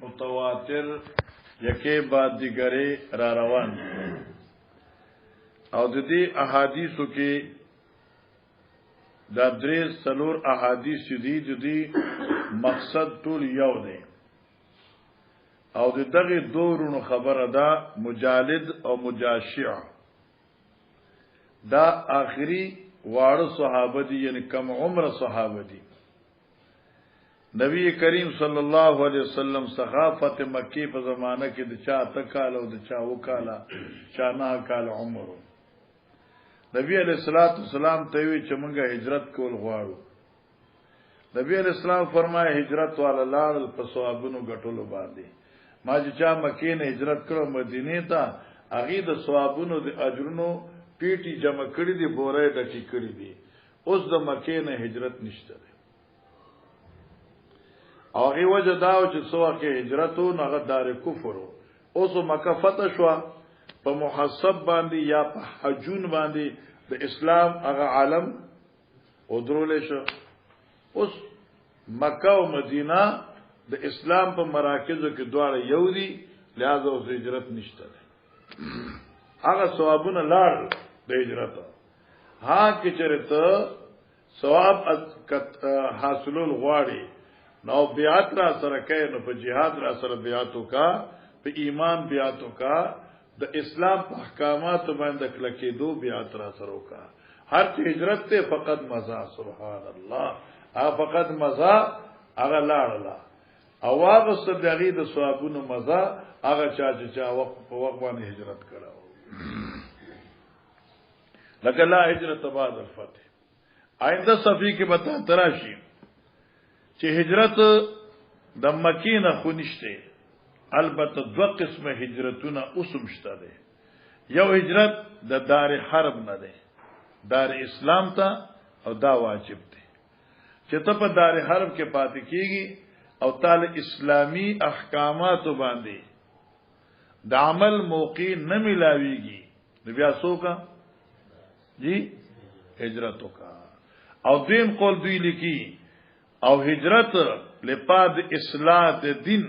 متواتر یکی بعد دیگری را روان او د دې احادیثو کې دا درې څلور احادیث دي د دې مقصد ټول یو دی او د دغه دورونو خبره ده مجالد او مجاشع دا آخری واړه صحابه دي یعنی کم عمر صحابه دي نبی کریم صلی الله علیه وسلم صحافت مکی په زمانہ کې د چا تکاله او د چا وکاله چا نه کال عمر نبی علیہ الصلوۃ والسلام ته وی چې موږ هجرت کول غواړو نبی علیہ السلام فرمایي هجرت والا لاړ په ثوابونو غټولو باندې ما چې چا مکې نه هجرت کړو مدینه ته هغه د ثوابونو د اجرونو پیټي جمع کړی دي بورې ډکی کړی دي اوس د مکې نه هجرت نشته او ای وجه دا چې څوک کې هجرتو نه دار کفر اوس مکه فتح شو په محسب باندې یا په حجون باندې د اسلام هغه عالم او درول شو اوس مکه او مدینه د اسلام په مراکزو کې دواړه یو دي لہذا اوس هجرت نشته هغه ثوابونه لاړ د هجرت ها کې چرته ثواب حاصلول غواړي نو بیعت را سره کوي نو په jihad را سره بیعتو کا په ایمان بیعتو کا د اسلام په احکامات باندې کلکې دو بیعت را سره وکا هر چې هجرت ته فقط مزه سبحان الله هغه فقط مزه هغه لاړه او هغه صدقې د ثوابونو مزه هغه چا وخت په وخت باندې هجرت کړو لکه لا هجرت بعد الفتح آئنده صفی کې بتا تراشی چې هجرت د مکی نه خو نشته البته دو قسمه هجرتونه اوسم شته ده یو هجرت د دار حرب نه ده دار اسلام ته او دا واجب ده چې ته په دار حرب کې پاتې کیږي او تعالی اسلامی احکامات باندې د عمل موقع نه ملاويږي نو بیا څوک جی هجرتو کا او دیم قول دوی لیکي او هجرت لپاد اصلاح دین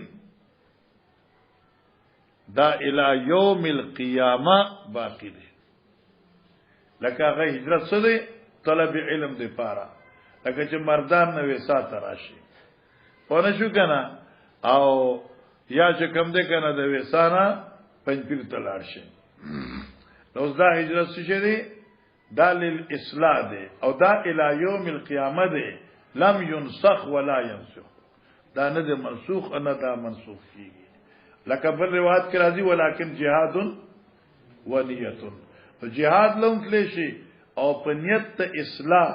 دا الى یوم القیامه باقی دی لکه هغه هجرت څه دی طلب علم دی پاره لکه چې مردان نه وسا تراشي پونه شو کنه او یا چې کم دی کنه د وسانه پنځپیر تلار شي نو دا هجرت څه دی دا للاصلاح دی او دا الى یوم القیامه دی لم ينسخ ولا ينسخ دا نه د منسوخ نه دا منسوخ کیږي لکه بل روایت کې راځي ولکن جهاد و نیت جهاد لوم تل شي او په نیت ته اصلاح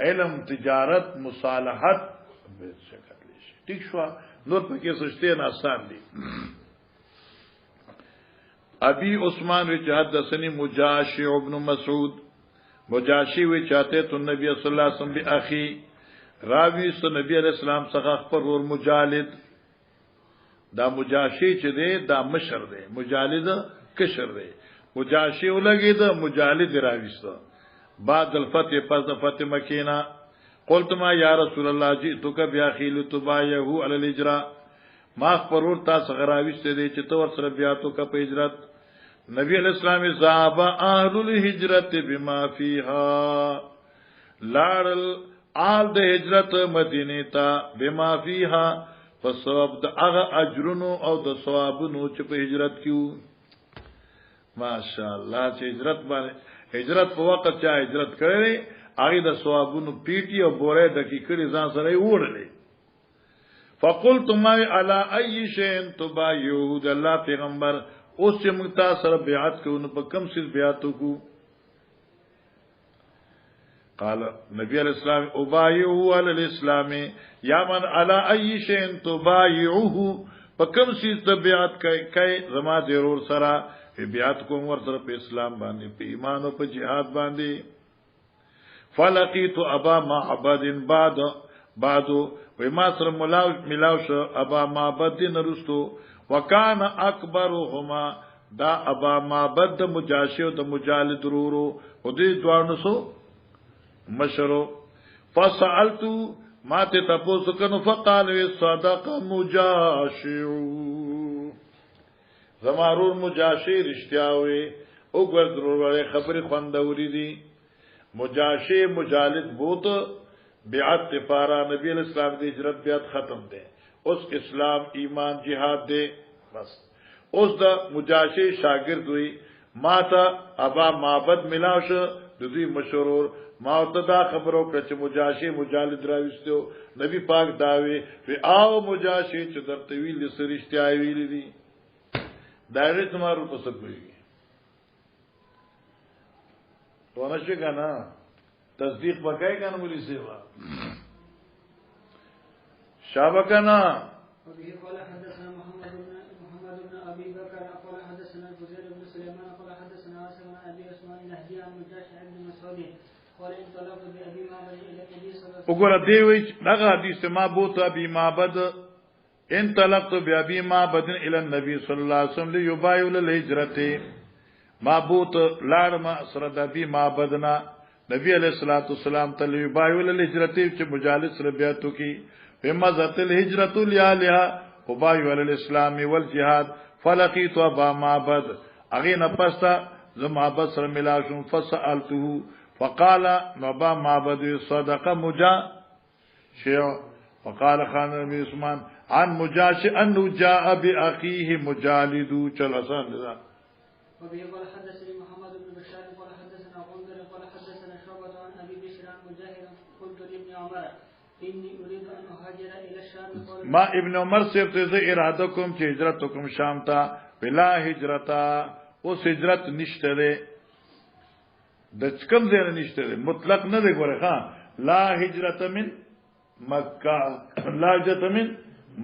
علم تجارت مصالحت به شکل شي ٹھیک شو نور پکې سوچته نه آسان دي ابي عثمان وی حدثني مجاشع ابن مسعود مجاشع وی چاته تو نبی صلی الله علیه وسلم باخي راوی سو نبی علیہ السلام څخه خبر ور مجالد دا مجاشی چې دی دا مشر دی مجالد کشر دی مجاشی ولګي دا مجالد راويسته بعد الفتح پس فتح مکینا قلت ما یا رسول الله جئتک بیاخیل تبایه علی الاجراء ما خبر ور تاسو راويسته دی چې تو ور سره بیا تو کا په هجرت نبی علیہ السلام ذهب اهل الهجرت بما فيها لارل آل د هجرت مدینه ته بما فيها فسبب د هغه اجرونو او د ثوابونو چې په هجرت کیو ماشاءالله چې هجرت باندې هجرت په وخت چې هجرت کړي هغه د ثوابونو پیټي او بورې د کی کړي ځان سره وړلې فقلت ما على اي شيء تبايعوا د الله پیغمبر اوس چې موږ تاسو سره بیعت کوو په کوم څه بیعت وکړو قال نبی علیہ السلام ابایعوا علی الاسلام یا من علی ای شیء تبایعوه فکم سی تبعت کای زما ضرور سره بیعت کوم ور سره په اسلام باندې په ایمان او په jihad باندې فلقیت ابا معبد بعد و ما سره ملاو شو ابا معبد نرستو وکانا اکبرهما دا ابا معبد مجاشع او مجالد رورو او دې دوانو سو مشرو فسالتو ما ته تاسو کنو فقال صدق مجاشع زمارور مجاشع رښتیاوي او ګردرو خبري خوندوري دي مجاشع مجالد بوت بیعت پارا نبی علیہ السلام دی ہجرت بیعت ختم دے اس اسلام ایمان جہاد دے بس اس دا مجاشع شاگرد ہوئی ما تا ابا معبد ملاوش دوی مشهور ما ته خبرو کړ چې مجاشع مجالد راوستو نبی پاک داوی وی آو مجاشع چې درته ویل سرشتیا ویل دي دایره تمہارو پسند ہوئی تو نشه کنا تصدیق بکای کنا مولی سیوا شابکنا وبه قال حدثنا محمد بن ابي بكر قال حدثنا الفضيل بن سليمان قال حدثنا عاصم بن ابي عثمان النهدي عن مجاشع بن مسعود قال انطلقت بابي معبد الى النبي صلى الله عليه وسلم وګوره دی وی دغه حدیث ما بوته ابي معبد انطلقت بابي معبد الى النبي صلى الله عليه وسلم ليبايع الهجرة ما بوت لارما سره د ابي معبدنا نبی علیہ الصلوۃ والسلام تلوی بایول الهجرت چې مجالس ربیاتو کی فمزت الهجرت لیالها وبایول الاسلام والجهاد فلقيت ابا معبد اغه پستا زما بصر ملاشم فسالته فقال ابا معبد صدق مجا شيء وقال خان نبی عثمان عن مجاشع انه جاء باخيه مجالد چل آسان ده وبه قال حدثني محمد بن بشار قال حدثنا غندر قال حدثنا شعبة عن ابي بشر عن مجاهد قلت لابن عمر اني اريد ان اهاجر الى الشام ما ابن عمر سے ته اراده کوم چې هجرت کوم شام ته بلا هجرتا او هجرت نشته ده د کم ځای نشته ده مطلق نه دی ګوره ها لا هجرت من مکه لا هجرت من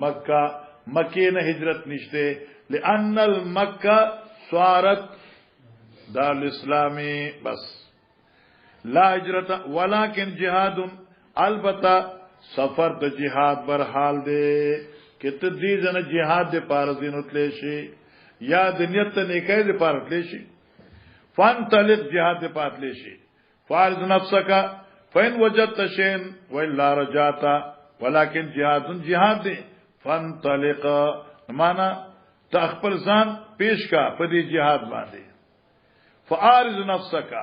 مکه مکه نه هجرت نشته لان المکه صارت دار الاسلامی بس لا هجرت ولكن جهاد البته سفر د جهاد بر حال دے کته دې جن جهاد د پارزینو تلې شي یا د نیت نه کې د پار تلې شي فان تلق جهاد د پاتلې شي فارز نفسک فین وجدت شین والا رجعت ولكن جهاد دې فان تلق معنا تخپل ځان پیش کا پدی جهاد باندې فارز نفسک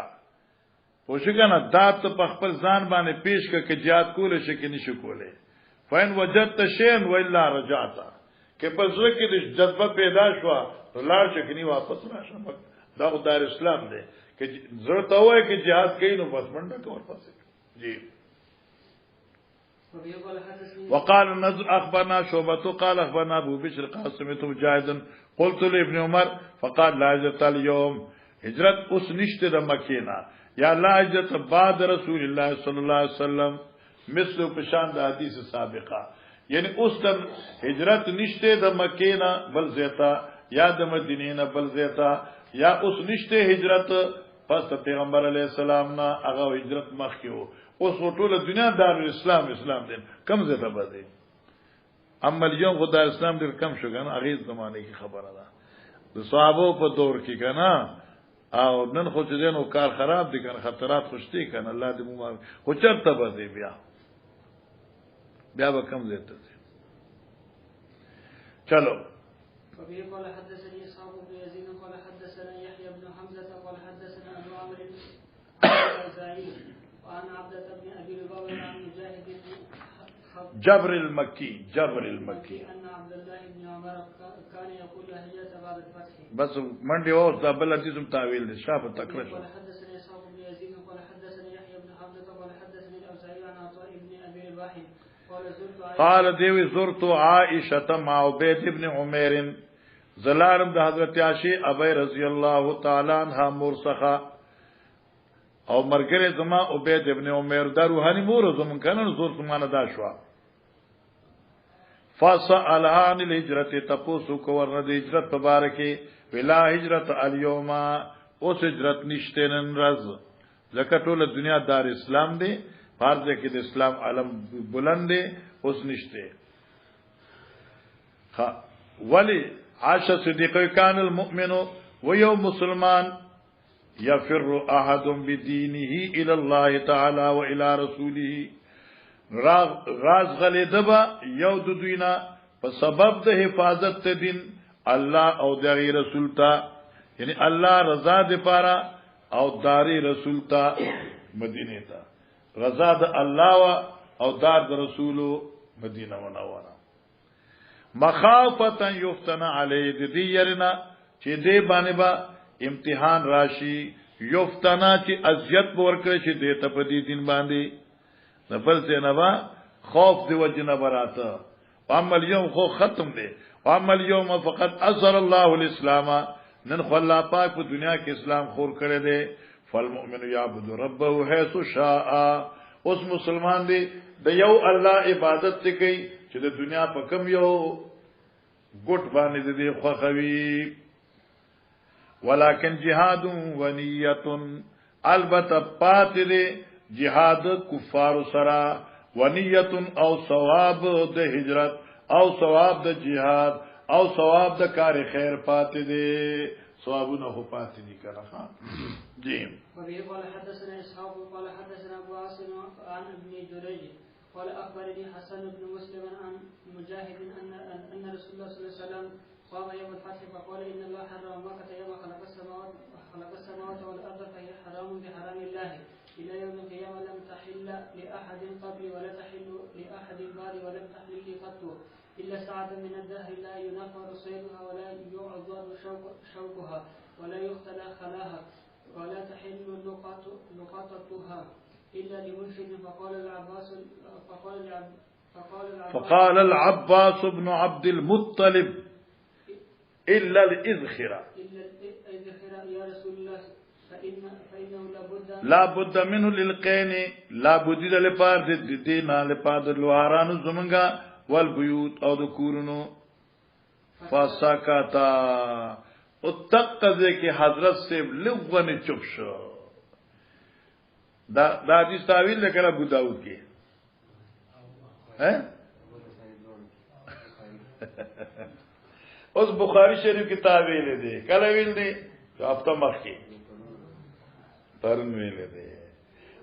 پوښګنه دات په خپل ځان باندې پیش کا چې jihad کول شي کې نشو کوله فین وجدت شین والا رجعت کې په ځکه کې د جذبه پیدا شو لار شکنی واپس راشه دا خدای اسلام دی چې ضرورت وای کې jihad کین نو بس منډه کول پاسه جی وقال النذر اخبرنا شعبة قال اخبرنا ابو بشر قاسم مجاهد قلت لابن عمر فقال لا هجرت اليوم هجرت اس نشته د مکینا یا لا هجرت بعد رسول الله صلی الله علیه وسلم مثل پشان د حدیث سابقه یعنی اس تم هجرت نشته د مکینا بل زیتا یا د مدینه نه بل زیتا یا اس نشته هجرت پس پیغمبر علیہ السلام نا هغه هجرت مخکیو اوس ټول دنیا دار اسلام دین کم زیاده بده اما اليوم خدای اسلام ډیر کم شو کنه هغه زمانه کی خبره ده د صحابه په دور کې کنه او نن خو چې دین او کار خراب دي کنه خطرات خوشتي کنه الله دې مو خو چرته بده بیا به کم زیاده چلو وبه قال حدثني إسحاق بن يزيد قال حدثنا يحيى بن حمزة قال حدثنا أبو عمرو الأوزاعي وعن عبدة بن أبي رباح عن مجاهد جبر المكي أن عبد الله بن عمر كان يقول هجرة بعد الفتح بس منډي اوس دا بل حدیث تعویل دي شافه تکرر قال حدثني إسحاق بن يزيد قال حدثني يحيى بن حمزة قال حدثني الأوزاعي عن عطاء بن أبي رباح قال دیوی زرت عائشة مع عبید ابن عمیر زلارم د حضرت عائشہ ابی رضی اللہ تعالی عنها مرسخه او مرګره زما عبید ابن عمیر د روحانی مور زمون کنه زرت مانه دا شو فسألها عن الهجرة تپوسو کو ورنه د هجرت مبارکه ولا هجرت اليوم اوس هجرت نشته نن ورځ زکه ټول دنیا دار اسلام دی فرض کې د اسلام علم بلند دی اوس نشته ها ولی عائشہ صدیقہ کان المؤمن و یوم مسلمان یفر احد بدینه الى الله تعالی و الى رسوله راز غلیدبا یو د دوینا په سبب د حفاظت ته دین الله او د رسول ته یعنی الله رضا د پاره او داری رسول ته مدینه ته رضا د الله او دار د رسولو مدینه منوره مخافتا یفتن علی د دې يرنا چې دې باندې با امتحان راشي یفتنا چې اذیت ورکړي چې دې ته په دې دین باندې نفل سے نوا خوف دی وجنه براته عمل یوم خو ختم دی عمل یوم فقط اثر الله الاسلام نن خو الله پاک په دنیا کې اسلام خور کړی دی فالمؤمن یعبد ربه حيث شاء اوس مسلمان دی د یو الله عبادت کوي چې د دنیا په کم یو ګټ باندې دی خوخوي ولکن جهاد و نیت البته پات دی جهاد کفار سرا و نیت او ثواب د هجرت او ثواب د جهاد او ثواب د کار خیر پات دی ثوابونه هو پات دي کنه جی وبه قال حدثنا اسحاق قال حدثنا ابو عاصم عن ابن جريج قال اخبرني حسن بن مسلم عن مجاهد ان رسول الله صلى الله عليه وسلم قام يوم الفتح فقال ان الله حرم مكه يوم خلق السماوات والارض فهي حرام بحرام الله الى يوم القيامه لم تحل لاحد قبلي ولا تحل لاحد بعدي ولم تحل لي قط الا ساعه من الدهر لا ينفر صيدها ولا يعضد شوكها ولا يختلى خلاها ولا تحل لقطتها إلا لمنشد فقال العباس بن عبد المطلب إلا الإذخرة يا رسول الله فإنه لا بد منه للقين لا بد لپاره د دینه لپاره د لوارانو زمنګا والبيوت او د کورونو فساکتا او تقضه کې حضرت سے لغونه چوب شو دا حدیث تعویل لیکل ابو داؤد کې اوس بخاری شریف کې تعویل دی کله ویل دی هفته مخکې پرون ویل دی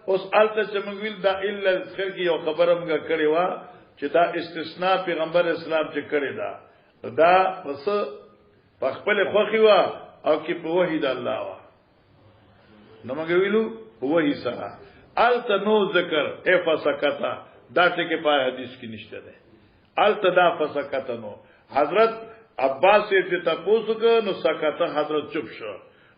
اوس الته چې موږ ویل دا الا ذکر کې یو خبره موږ کړې و چې دا استثناء پیغمبر اسلام چې کړی دا پس په خپل خوخي وا او کې په وحید الله وا نو موږ ویلو وحی سره الته نو ذکر افسکتا دا ټکي په حدیث کې نشته ده الته دا فسکتا نو حضرت عباس یې ته پوښتنه کو نو سکتا حضرت چوپ شو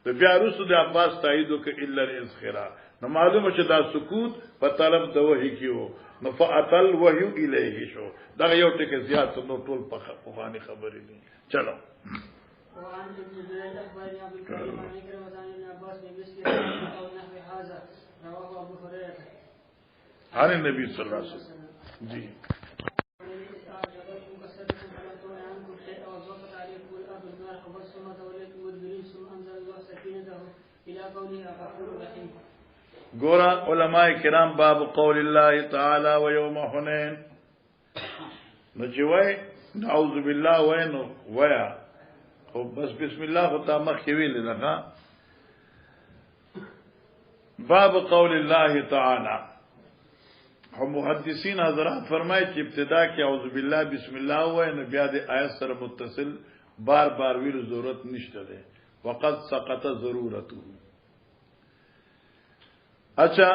د بیا رسول د عباس تایید وک الا الازخرا نو معلومه چې دا سکوت په طلب د وحی کې وو نو فاتل وحی الیه شو دا یو ټکي زیات نو ټول په خواني خبرې دي چلو وعن ابن جريج اخبرني عبد الكريم عن عكرمة عن ابن عباس بمثل او نحو هذا رواه ابو هريره عن النبي صلى الله عليه وسلم جی گورا علماء کرام باب قول الله تعالی و یوم حنین نجوی نعوذ بالله وینو ویا خو بس بسم الله خطا مخی ویلی لگا باب قول الله تعالی هم محدثین حضرات فرمائی چې ابتدا کې اعوذ بالله بسم الله وینو بیا د آیت سره متصل بار بار ویلو ضرورت نشته ده وقد سقط ضرورته اچھا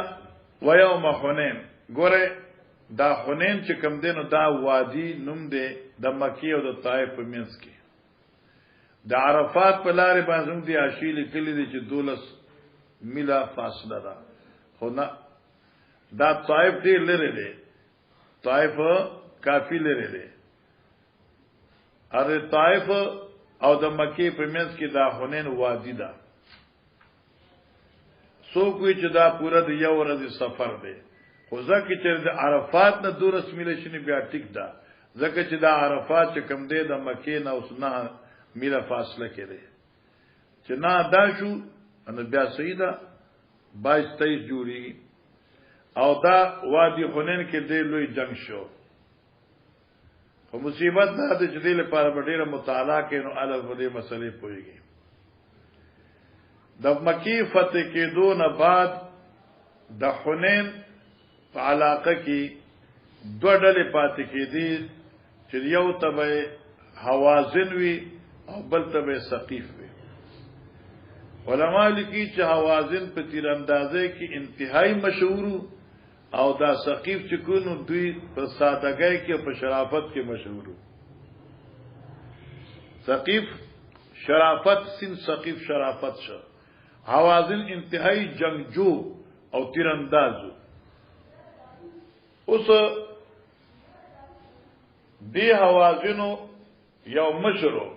ويوم حنين ګوره دا حنين چې کوم دینو دا وادي نوم دی د مکی او د طائف په منځ کې د عرفات په لارې باندې دی اشیل کلی دی چې 12 میله فاصله ده خو نه دا طائف دی لري دی طائف کافی لري دی اره طائف او د مکی په منځ کې دا حنين وادي ده سو کوئی چې دا پورا د یو ورځې سفر دی خو ځکه چې د عرفات نه 2 میله شنه بیا ټیک ده ځکه چې دا عرفات چې کم دی د مکې نه اوس 9 میله فاصله کې دی چې نه دا شو ان بیا سیدا 22-23 جوړي او دا وادي حنین کې دی لوی جنگ شو خو مصیبت دا د جدي لپاره ډیره مطالعه کې نو الف دې مسلې پويږي د مکی فتح کېدو نه بعد د حنین په علاقه کې دو ډلې پاتې کېدې چې یو ته حوازن وي او بل ته ثقيف وي. علماء لیکي چې حوازن په تیراندازۍ کې انتهایی مشهور او دا ثقيف چې کونو دوی په سادهګۍ کې په شرافت کې مشهور. ثقيف شرافت سین ثقيف شرافت شو. حوازن انتهایی جنگجو او تیراندازو. اوس دی حوازنو یو مشرو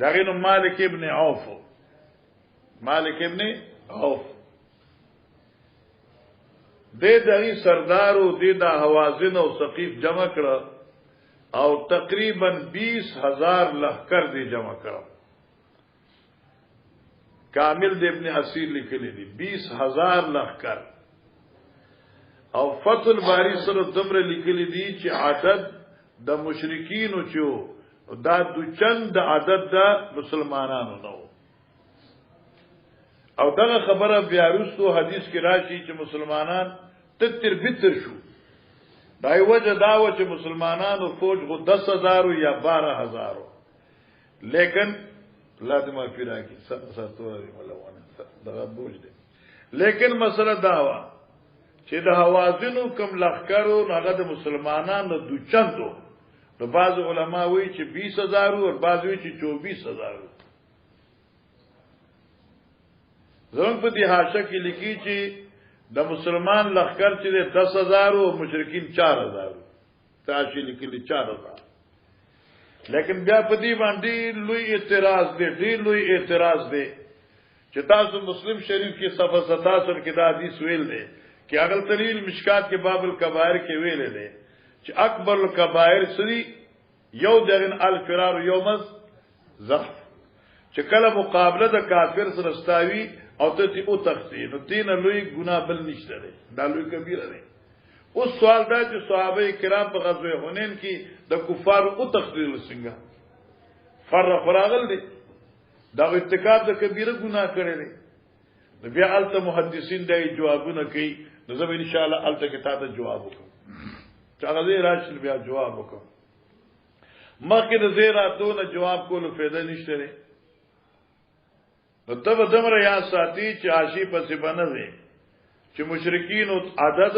دغینو مالک ابن عوف. مالک ابن عوف دغی سردارو دا حوازن او ثقيف جمع کړه او تقریبا 20,000 لخر دی جمع کړه. کامل د ابن حسیر لیکلی دی 20,000 لخر. او فتح الباری سره دمره لیکلی دی چې عدد د مشرکینو چې دا دو چند عدد د مسلمانانو نو. او دغه خبره بیا وروسته حدیث کې راشي چې مسلمانان تتر بتر شو. دای وجه داو چې مسلمانانو فوج غو 10,000 یا 12,000 لیکن لازم افیرا کی ساتوري ملونه دغه بوج دي. لیکن مسله داوا چې د حوازنو کم لخرو هغه د مسلمانانو د چندو نو بعض علما وایي چې 20,000 او بعض وایي چې 24,000. زمون په دې حاشیه کې لیکي چې د مسلمان لخر چې 10,000 او مشرکین 4,000 تاسو لیکلي 4,000. لیکن بیا په دې باندې لوی اعتراض دی، ډېر لوی اعتراض دی چې تاسو مسلم شریف کې صفحه 77 کې دا حدیث ویل دی کہ اغل تلیل مشکات کے باب الکبائر کے ویلے دے چھ اکبر الکبائر سری یو دغن الفرار یومز زخف چھ کل مقابلہ دا کافر سرستاوی او تی او تختی نو تین لوی گناہ بل نشتہ دے دا لوی کبیر دے. اس سوال دا چھ صحابہ کرام پا غزوہ حنین کی دا کفار او تختی لسنگا فرق فراغل دے دا ارتکاب دا کبیر گناہ کرے دے. بیا التا محدثین دا جوابونه کوي نو زه ان شاء الله التا کې تاسو جواب وکم چې هغه زه راشل بیا جواب وکم. مخکې د زیرا دونه جواب کولو فایده نشته لري. نو تب دمر یا ساتي چې عاشی پسې بنوي چې مشرکین عدد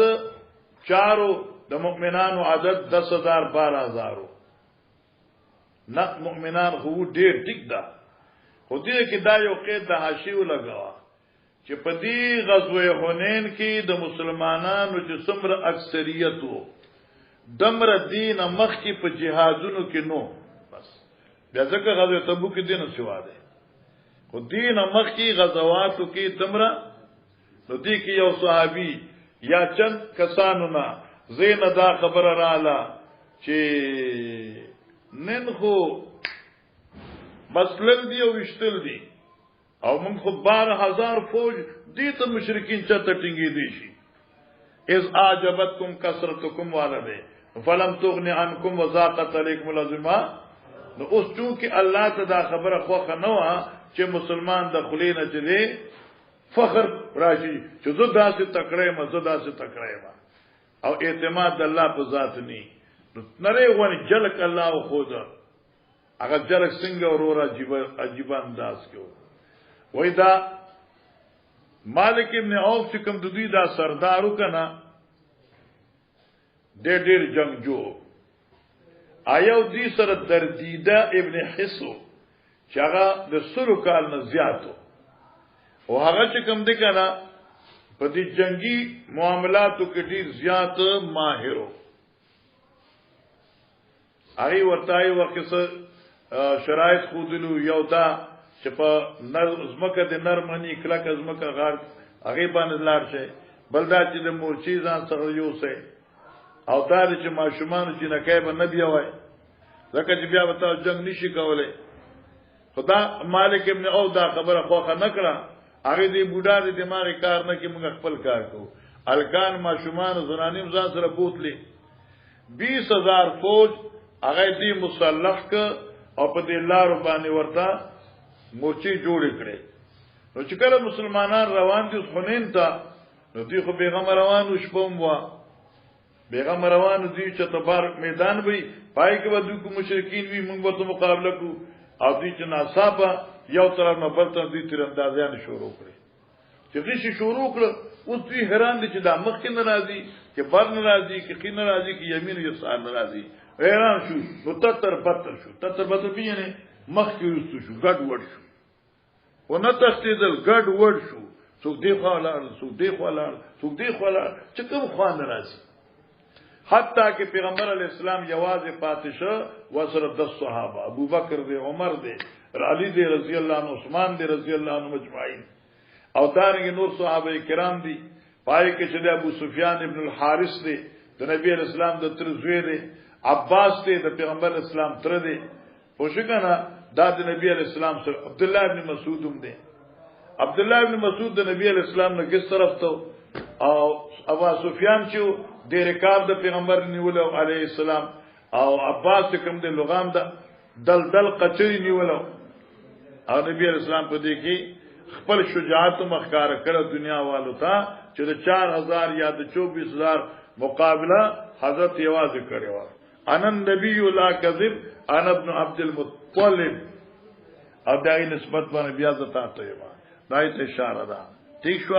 4 د مؤمنانو عدد 10,000 12,000 نه مؤمنان خو ډیر ټیک ده. خو دې کې دا یو قید د عاشی ولګوا چې په دې غزوه حنین کې د مسلمانانو چې څومره اکثریت وو دمر دین مخ کې په جهادونو کې نو بس بیا ځکه غزوه تبوک کې دین سوا ده. خو دین مخ کې غزواتو کې دمر نو دې کې یو صحابي یا چند کسانو نه زین دا خبر رااله چې نن خو مسلل دی او وشتل دی او من خو 12,000 فوج دیتا مشرکین چاہتا ٹنگی دیشی. از آجبتکم کسرتکم والده فلم تغنی عنکم وزاقت علیکم العظمہ. نو اس چونکہ اللہ تا دا خبر خوخ نوا چه مسلمان دا خلین چلے فخر راشی چه زدا سے تکڑے ما زدا سے تکڑے ما او اعتماد دا اللہ پا ذات نی نرے وانی جلک اللہ و خودا اگر جلک سنگ اور رورا عجیبا انداز کیو. وای دا مالک ابن عوف چې کوم د دوی دا سردارو کنا ډېر جنگجو آیو دې سره دردیده ابن حسو چې هغه د سلو کال نه زیاتو او هغه چې کوم دی کنا په دې جنگي معاملاتو کې ډېر زیات ماهرو. هغه ورتای وکړ شرایط خودلو یو دا چې په زمکه د نرمنی کلک زمکه غار هغه باندې لار شي بلدا چې د مورچی ځان سره یو سه او دا چې ماشومان چې نه کوي به نبی وای ځکه چې بیا وته جنگ نشي کولای. خدا مالک ابن او دا خبره خوخه نکړه هغه دې بوډا دې دماغ کار نه کې موږ خپل کار کوو. الکان ماشومان زنانیم ځان سره بوتلی 20,000 فوج هغه دې مسلح ک او په دې لار باندې ورته مورچی جوړ کړي. نو چې کله مسلمانان روان دي حنین ته نو دوی خو پیغمبر روان وشبم وا بیغم روان دی چې تبار میدان وي پای کې ودو کو مشرکین وي موږ به مقابله کو او دې چې ناصابه یو طرف نه بل طرف دې تیراندازیان شروع کړي چې دې شروع کړ اوس دوی حیران دي چې دا مخ کې ناراضي چې بر ناراضي کې خین ناراضي کې یمین یسار ناراضي حیران شو نو تتر بتر شو تتر بتر پیونه مخ کې رسو شو ګډ وډ شو و نه تختیدل ګډ وډ شو څوک دی خو لاړ څوک دی خو لاړ څوک دی خو لاړ چې کوم خوان ناراضي حتی کہ پیغمبر علیہ السلام یواز پاتشہ وسر 10 صحابہ ابو بکر دے عمر دے علی دے رضی اللہ عنہ عثمان دے رضی اللہ عنہ مجمعین او دارنگی نور صحابہ کرام دی پائے کے چلے ابو سفیان ابن الحارث دے دا نبی علیہ السلام دا ترزوے دے عباس دے دا پیغمبر علیہ السلام تر دے پوشکنا دا نبی علیہ السلام سر عبداللہ ابن مسعود دے عبداللہ ابن مسعود دا نبی علیہ السلام نے کس طرف تو او ابو سفیان چو دے رکاب دا پیغمبر نیولو علیہ السلام او عباس کم دے لغام دا دل قچری نیولو او نبی علیہ السلام پہ دیکھی خپل شجاعت مخکار کر دنیا والو تا چې 4000 یا 24000 مقابلہ حضرت یواز کرے وا ان النبی لا کذب انا ابن عبد المطلب او دای نسبت باندې بیا زتا ته وا دای ته اشاره ده ٹھیک شو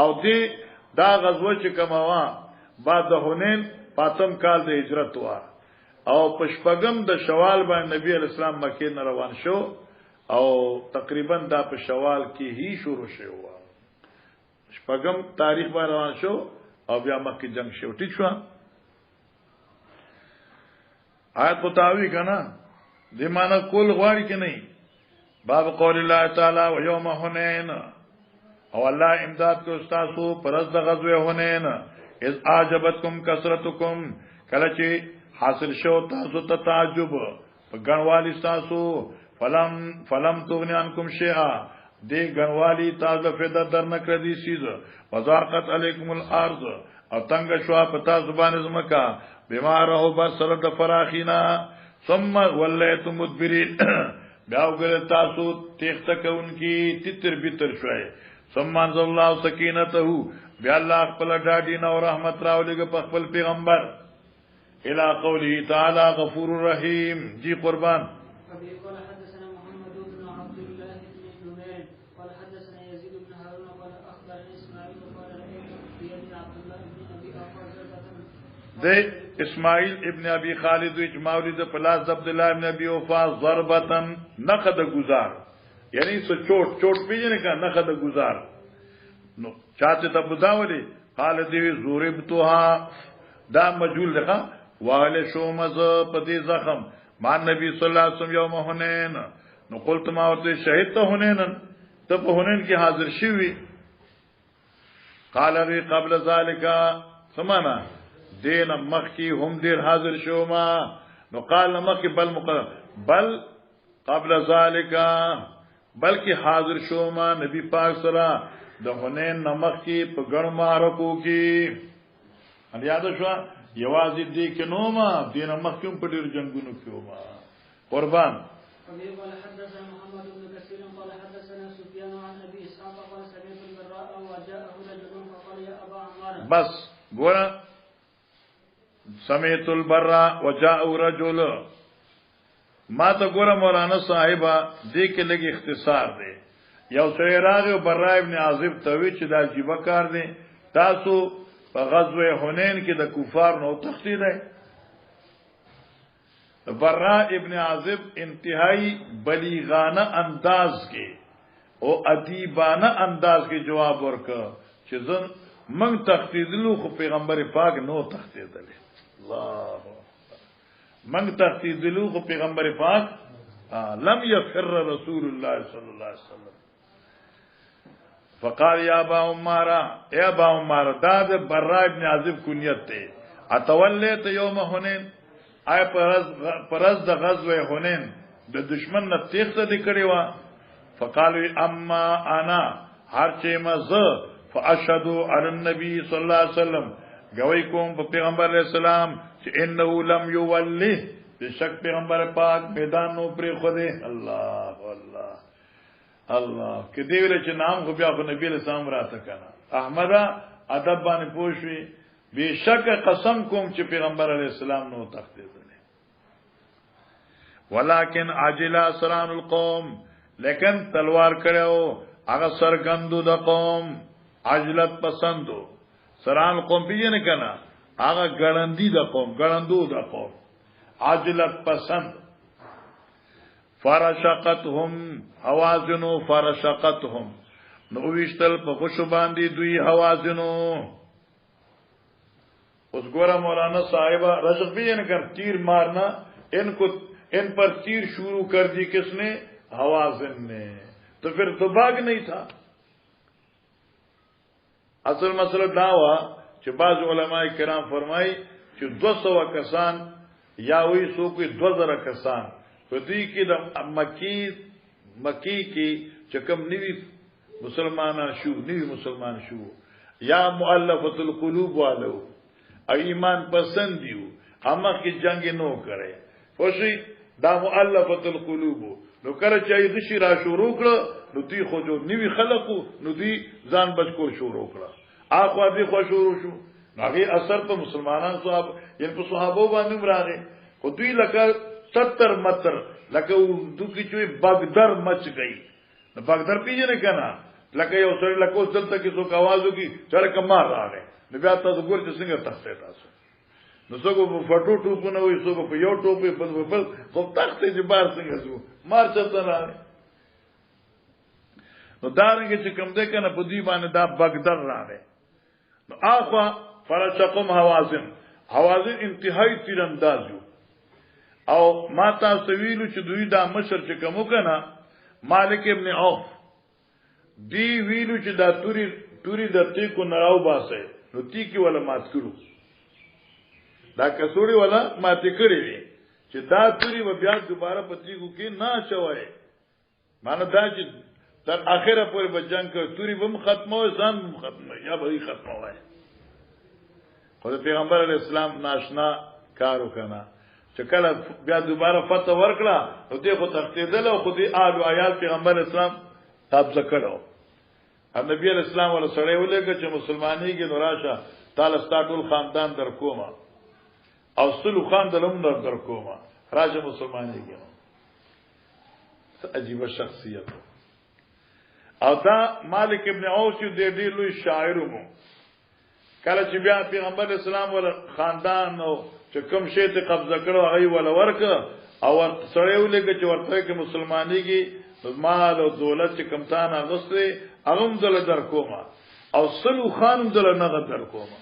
او دې دا غزوه چې کماوه بعد د حنین پاتم کال د هجرت وا او پشپغم د شوال باندې نبی علیہ السلام مکه نه روان شو او تقریبا دا په شوال کې هی شروع شو شپغم تاریخ باندې روان شو او بیا مکه جنگ شو ٹھیک شو آیت پتاوی کنا دې معنا کول غواړي کې نه باب قول الله تعالی و یوم حنین او الله امداد کو استاسو پرز د غزوه حنین اذ اعجبتکم کثرتکم کله چې حاصل شو تاسو ته تعجب غنوالی تاسو فلم تغنی عنکم شیئا دی غنوالی تاسو فیدا در نکړه دي سیز وزاقت علیکم الارض او تنگ شو پتا زبان زمکا بیمارو بسر د فراخینا ثم ولیتم مدبرین بیا وګړه تاسو تخت کونکي تتر بیتر شوي ثم انزل الله سکینته بیا الله خپل ډاډی نو رحمت راولېګ په خپل پیغمبر الى قوله تعالى غفور رحيم جي قربان قال حدثنا محمد بن عبد الله بن نمير قال حدثنا يزيد بن هارون قال اخبرني اسماعيل قال رأيت في يد عبد الله بن ابي اوفى ده اسماعیل ابن ابي خالد اجماعی د پلاس عبد الله ابن ابي اوفى ضربه نقد گزار یعنی سو چوٹ پیجنے کا نقد گزار نو چاہتے تب بداولی قال دیوی زوربتوها دا مجهول لکھا وعلی شومز پدی زخم مع نبی صلی اللہ علیہ وسلم یوم حنین نو قلت ما ورته شهید ته حنین تب حنین کی حاضر شوی قال وی قبل ذالک سمانا دین مخ کی هم دیر حاضر شوما نو قال مخ کی بل قبل ذالک بلکہ حاضر شوما نبی پاک سرا د حنین نمخ کی په ګڼ معرکو کې ان یاد شو یوازې دې کې نو ما دین مخ کوم په ډیر جنگونو کې ما قربان قال حدثنا محمد بن كثير قال حدثنا سفيان عن ابي اسحاق قال سمعت البراء وجاءه رجل فقال يا ابا عمار بس ګور سمعت البراء وجاءه رجل ما ته ګور مولانا صاحبہ دې کې لګي اختصار دی یو سره راغی براء ابن عازب توی چې دا جيبه کار دی تاسو په غزوه حنین کې د کفار نو تختی دی براء ابن عازب انتہائی بلیغانه انداز کې او ادیبانه انداز کې جواب ورکړ چې زن من تختیدلو خو پیغمبر پاک نو تختیدل الله من تختیدلو خو پیغمبر پاک لم يفر رسول الله صلی الله علیه وسلم فقال یا ابا عمارا اے ابا عمارا دا د براء ابن عازب کنیت ته اتولیت یوم حنین آیا پرز د غزوه حنین د دشمن نه تیښته دی کړی وا فقالوا اما انا هر چې مزه فاشهد علی النبي صلی الله علیه وسلم گوی کوم په پیغمبر علیہ السلام چې انه لم یولی بشک پیغمبر پاک میدان نو پر خوده الله والله الله کې دی ویل چې نام خو بیا په نبی له سلام راته کنه احمد ادب باندې پوښوي بشک قسم کوم چې پیغمبر علیہ السلام نو تختیدل ولکن عجل اسران القوم لیکن تلوار کړو هغه سرګندو د قوم عجلت پسندو سران قوم پیژنه کنه هغه ګړندی د قوم ګړندو د قوم عجلت پسند فرشقتهم حوازنو فرشقتهم نو ویشتل په خوشو باندې دوی حوازنو اس گورا مولانا صاحبہ رشق بھی ان کر تیر مارنا ان پر تیر شروع کر دی کس نے حوازن نے تو پھر تو باغ نہیں تھا اصل مسئلہ دعوا کہ بعض علماء کرام فرمائی کہ 200 کسان یا وہی سو کوئی 2000 کسان تو دی کی مکی کی چکم نیوی مسلمان شو یا مؤلفت القلوب والو ایمان پسند دیو اما کی جنگ نو کرے خوشی دا مؤلفت القلوب نو کرے چاہیے دشی را شروع کړه نو دی خو جو نیوی خلقو نو دی ځان بچ کو شروع کړه اخوا دی خو شروع شو هغه اثر په مسلمانانو صاحب یعنی په صحابه باندې راغی خو دوی لکه 70 متر لکه دوی چې بغدر مچ گئی نو بغدر پیژنه کنه لکه یو سره لکه اوس دلته کې څوک आवाज وکي چر کمار راغی نو بیا تاسو ګور چې څنګه تخته تاسو نو څوک په فټو ټوپو نه وي څوک په یو ټوپې په بل خو تخته چې بار څنګه شو مار چته راغی نو دارنګ چې کوم ده کنه په دی باندې دا بغدر راغی نو اخوا فرشقم حوازن انتهایی تیرانداز یو او ما تاسو ویلو چې دوی دا مشر چې کوم کنه مالک ابن عوف دی ویلو چې دا توری د تیکو نراو باسه نو تیکی ولا مات کړو دا کسوری ولا مات کړی وی چې دا توری و بیا دوباره پتیګو کې نه چوي مانه دا چې تر اخره پورې بجنګ کړ توری بم ختمه ځان ختمه یا به ختمه وای خو پیغمبر علیہ السلام ناشنا کارو کنه چې کله بیا دوباره فتح ورکړه نو دې خو تختیدل او خو دې آل او عیال پیغمبر اسلام قبضه کړو نبی علیہ السلام ولا سړی ولګه چې مسلمانۍ کې نوراشه تعالی ستاسو خاندان در کومه او سلو خان دلم در کومه راشه مسلمانۍ کې عجیب شخصیت او دا مالک ابن عوف دې ډېر لوی شاعر وو کله چې بیا پیغمبر اسلام ولا خاندان او چې کوم شی ته قبضه کړو هغه ولا ورک او سړی ولګه چې ورته کې مسلمانۍ کې مال او دولت چې کمتان اغسته اغم دل در کوما او سلو خانم دل نه در کوما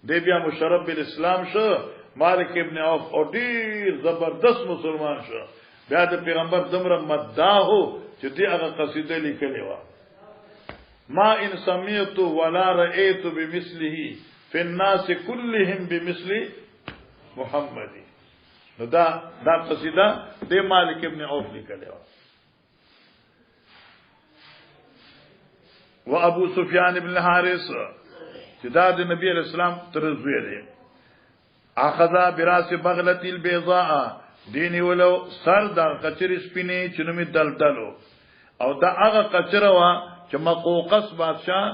دی بیا مشرف بالاسلام شو مالک ابن عوف او ډیر زبردست مسلمان شو بیا د پیغمبر دمره مداحو چې دی هغه قصیده لیکلې و ما ان سمعت ولا رأيت بمثله في الناس كلهم بمثل محمد نو دا قصیده د مالک ابن عوف لیکلې و و ابو سفیان ابن حارث چې دا د نبی علیہ السلام ترزوی دی اخذا براس بغلت البيضاء دینی ولو سر دا قچری سپینې چې نومي دلدلو او دا هغه قچره وا چې مقوقس بادشاہ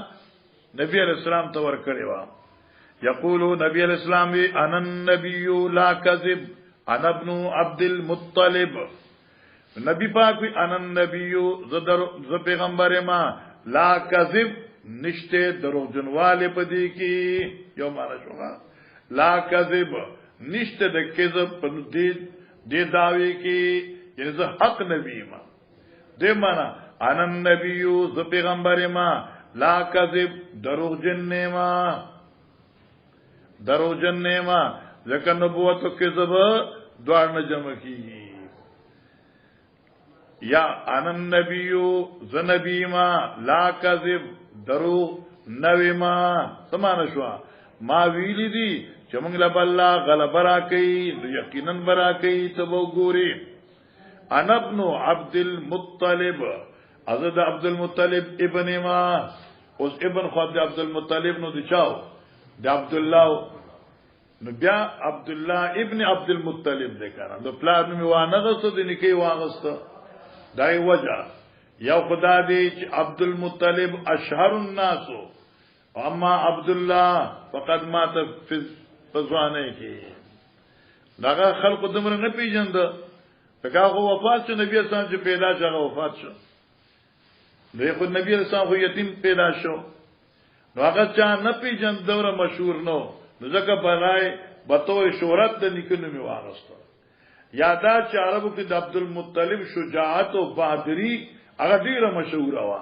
نبی علیہ السلام ته ور کړی و یقول نبی علیہ السلام انا النبي لا كذب انا ابن عبد المطلب نبی پاک وی انا النبي ز پیغمبر ما لا کذب نشته درو جنواله پدې کې یو معنا شوغا لا کذب نشته د کذب په دې داوی کې یعنی زه حق نبی ما دې معنا ان النبي ز پیغمبر ما لا کذب دروغ جن ما ځکه نبوت او کذب دوار نه جمع کیږي یا ان النبي ز نبی ما لا کذب درو نوی ما سمانه شو ما ویلی دی چې موږ له الله غلبه را کوي یقینا برا کوي ته وګوري انا ابن عبد المطلب حضرت عبد المطلب ابن ما اوس ابن خو عبد المطلب نو دی چاو د عبد الله نو بیا عبد الله ابن عبد المطلب دی کنه نو پلان می وانه غسه د نکی واغسته دای وجه یو خدا دی چې عبد المطلب اشهر الناس اما عبد الله فقد مات فی فزوانه کې داغه خلق دمر نه پیژند دغه وفات شو نبی اسلام چې پیدا شو وفات شو دغه نبی اسلام خو یتیم پیدا شو نو هغه چا نه پیژند دوره مشهور نو ځکه برای بطور شهرت د نکونو می واغسته یادا چې عربو کې د عبد المطلب شجاعت او بہادری هغه ډیره مشهور و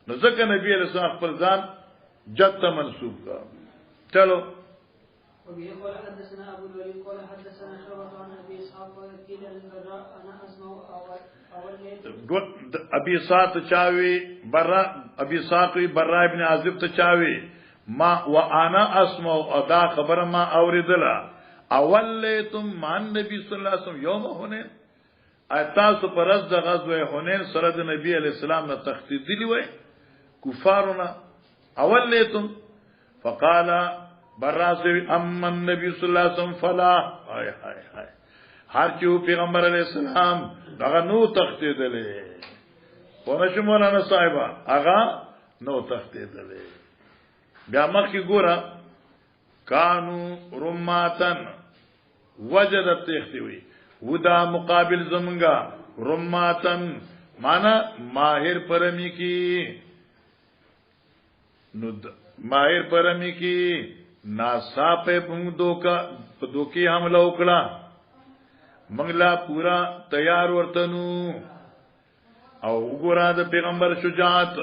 نو ځکه نبی اسلام خپل ځان جد ته منسوب کړ چلو وبه قال حدثنا ابو الوليد قال حدثنا شعبة عن ابي اسحاق قال قيل للبراء انا اسمع ابي اسحاق چاوي برا ابي اسحاق برا ابن عازب ته چاوي ما وانا اسمع ادا خبر ما اوریدلا اولیتم مان نبی صلی الله علیه وسلم یوم حنین ایتاس پرز د غزوه حنین سره د نبی علیہ السلام نه تخطیط دی وای کفارنا اولیتم فقال براسوی اما النبی صلی اللہ علیہ وسلم فلا ہائے ہائے ہائے ہر چیو پیغمبر علیہ السلام اگا نو تختیدلے ونشو مولانا صاحبہ اگا نو تختیدلے بیا مخی گورا کانو رماتن وجدت تختیوی ودا مقابل زمنگا رماتن مانا ماہر پرمی کی ماہر پرمی کی ناسا پہ دوکی حملہ اکڑا منگلا پورا تیار ورتنو او گورا دا پیغمبر شجاعت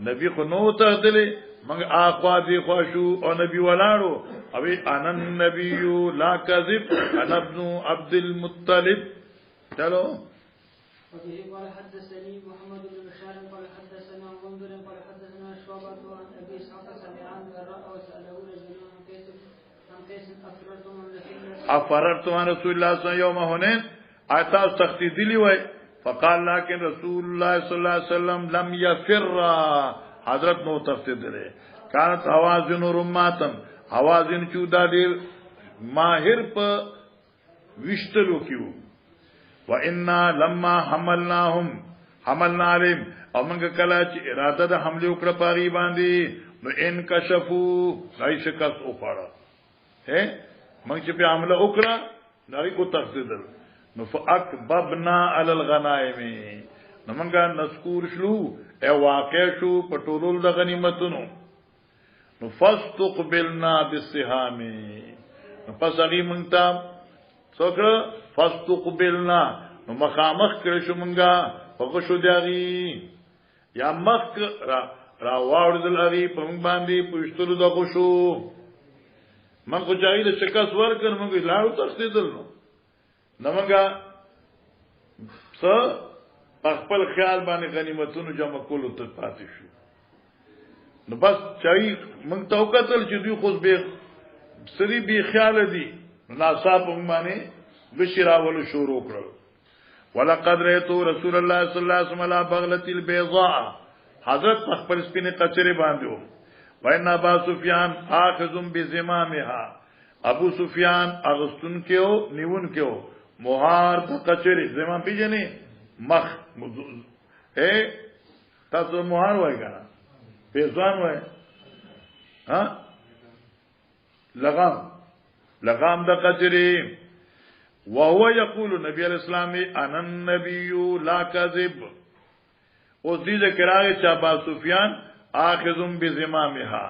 نبی خو نو تختلے منگ آخوا دی خواشو او نبی ولارو اوی انا النبیو لا کذب انا ابن عبد المطلب چلو وبه قال حدثني محمد بن بشار قال حدثنا منذر قال حدثنا شعبة عن ابي اسحاق سمع عن الراء وساله رجل عن قيس افررتم عن رسول الله صلى الله عليه وسلم يوم حنين اتا تخطيط لي وای فقال لكن رسول الله صلى الله عليه وسلم لم يفر حضرت نو تخطيط لي كانت اوازن رماتن اوازن چودا دیر ماهر په وشتلو کیو وَإِنَّا لَمَّا حَمَلْنَا عَلَيْهِمْ او منگا کلا چی اراده دا حمله اکڑا پاگی باندی نو انکشفو نای شکست اپاڑا ہے منگ چی پی حمله اکڑا نای کو تخصیدل نو فَأَكْبَبْنَا عَلَى الْغَنَائِمِ نو منگا نسکور شلو اے واقع شو پٹولول دا غنیمتنو نو فَاسْتُقْبِلْنَا بِالسِّحَامِ نو پس اگی منگتا سوکر فاستقبلنا نو مخامخ کرشو منگا فقشو دیاغی یا مخ را واردل اغی پا منگ باندی پوشتلو دا خوشو من خو چاہی دا شکست ورکن منگو لارو تخصیدل نو منگا سا پخپل خیال بانی غنیمتونو جمع کولو تک پاتی شو نو بس چاہی منگ توقتل چی دوی خوز بی سری بی خیال دی ناصاب امانی بشراول شروع کرو ولقد رأيتو رسول الله صلی اللہ علیہ وسلم على بغلة البيضاء حضرت خپل سپینه قچری باندې وین ابا سفیان آخذم بزمامها ابو سفیان اغستون کېو نیون کېو مهار د قچری زمام پیجنې مخ اے تاسو مهار وای کنه پیزوان وای ها لغام د قچری وهو يقول نبی علیہ السلام انا النبی لا کذب او دې ذکرای چې ابا سفیان اخذم بزمامها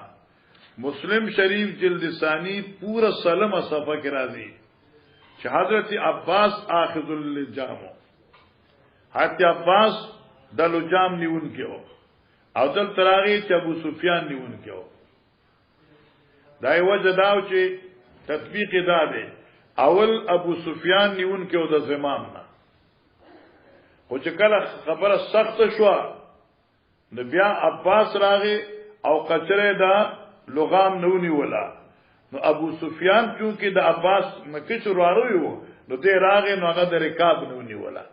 مسلم شریف جلد ثانی پورا سلم صفحه کې راځي چې حضرت عباس اخذ اللجام حضرت عباس د لجام نیون کېو او دل تراغي چې ابو سفیان نیون کېو دای وجه داو چې تطبیق داده اول ابو سفیان نیون کې او د زمام نه خو چې کله خبره سخت شو نو بیا عباس راغی او قچره دا لغام نونی ولا نو ابو سفیان چونکه د عباس مکه شروارو یو نو دې راغی نو هغه د رکاب نونی ولا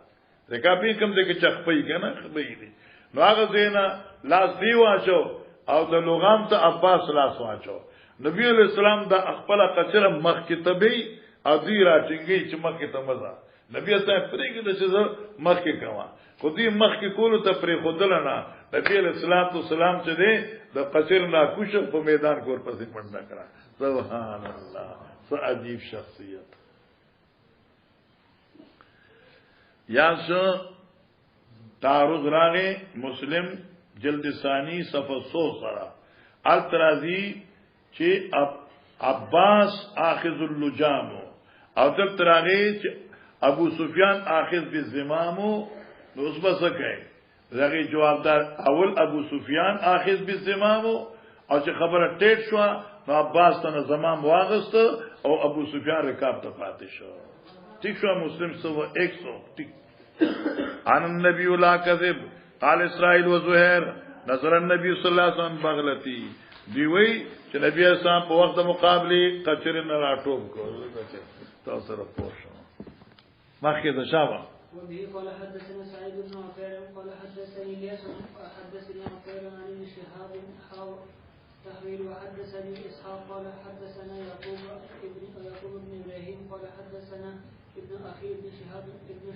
رکاب کوم ځای کې چخپي کنه خپي دي نو هغه زینا لاس دی واچو او د لغام ته عباس لاس واچو نبی علیہ السلام دا خپل قچره مخ کې تبي او دی را چنګي چې مخ کې ته مزه نبی اسلام پرېږه د چې مخ کې کوا خو دې مخ کې کولو ته پرې خودل نه نبی اسلام تو سلام چې دې د قصر لا کوش په میدان کور پسې پړنده کړه سبحان الله څه عجیب شخصیت یا شو تعرض راغه مسلم جلد ثانی صفحه 100 سره الترازی چې عباس اخذ اللجام او دل تراغه چې ابو سفیان اخذ بالزمام نو اوس بس کوي دغه جوابدار اول ابو سفیان اخذ بالزمام او چې خبره ټیټ شو نو عباس ته زمام واغست او ابو سفیان رکاب ته پاتې شو ٹھیک شو مسلم 100 ٹھیک عن النبي لا كذب قال اسرائيل وزهير نظر النبي صلى الله عليه وسلم بغلتي دی وی چې نبی اسلام په وخت مقابله قچر نه راټوب کو تاسو سره پوښتنه مخکې د شابه وبه قال حدثنا سعيد بن عفير قال حدثني الياس حدثني عفير عن ابن شهاب حاو تحويل وحدثني اسحاق قال حدثنا يعقوب بن ابراهيم قال حدثنا ابن اخي ابن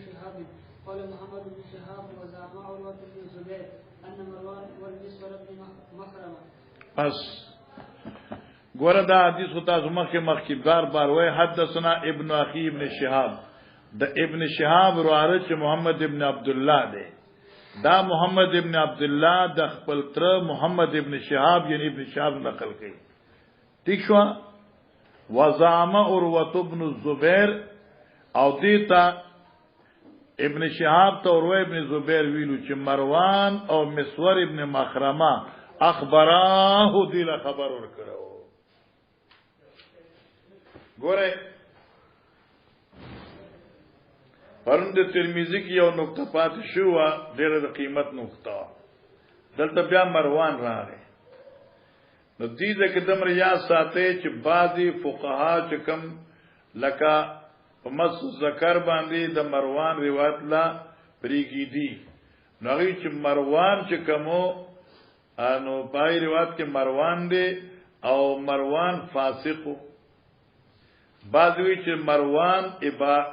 شهاب قال محمد بن شهاب وزعم عروة بن الزبير ان مروان والمسور بن مخرمه پس ګوره دا حدیث خو تاسو مخکې بار وای حدثنا ابن اخي ابن شهاب د ابن شهاب روایت چې محمد ابن عبد الله دی دا محمد ابن عبد الله د خپل تر محمد ابن شهاب یعنی ابن شهاب نقل کړي ٹھیک شو وزعم عروة بن الزبير او دیتا ابن شهاب ته عروة ابن زبير ویلو چې مروان او مسور ابن مخرمه اخبراه دی له خبر ورکړو ګوره پرند ترمذی کې یو نقطه پات شو ډېر د قیمت نقطه دلته بیا مروان راغی نو دې د قدم ریا ساته چې بعضی فقها چې کم لکه مس ذکر باندې د مروان روایت لا پریږي دي نو چې مروان چې کومو انو پای روایت کې مروان دی او مروان فاسقو بعضوی چې مروان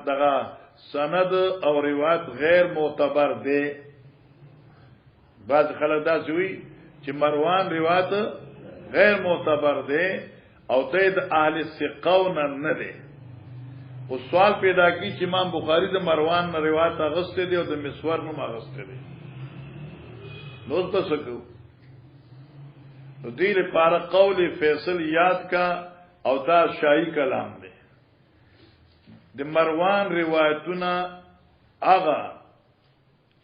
دغه سند او روایت غیر معتبر دی بعض خلک دا وی چې مروان روایت غیر معتبر دی او د اهل ثقه نه دی او سوال پیدا کی چې امام بخاری د مروان نه روایت اغسته دی او د مسور نوم اغسته دی نو تاسو کو نو دې لپاره قول فیصل یاد کا او دا شاہی کلام دی د مروان روایتونه هغه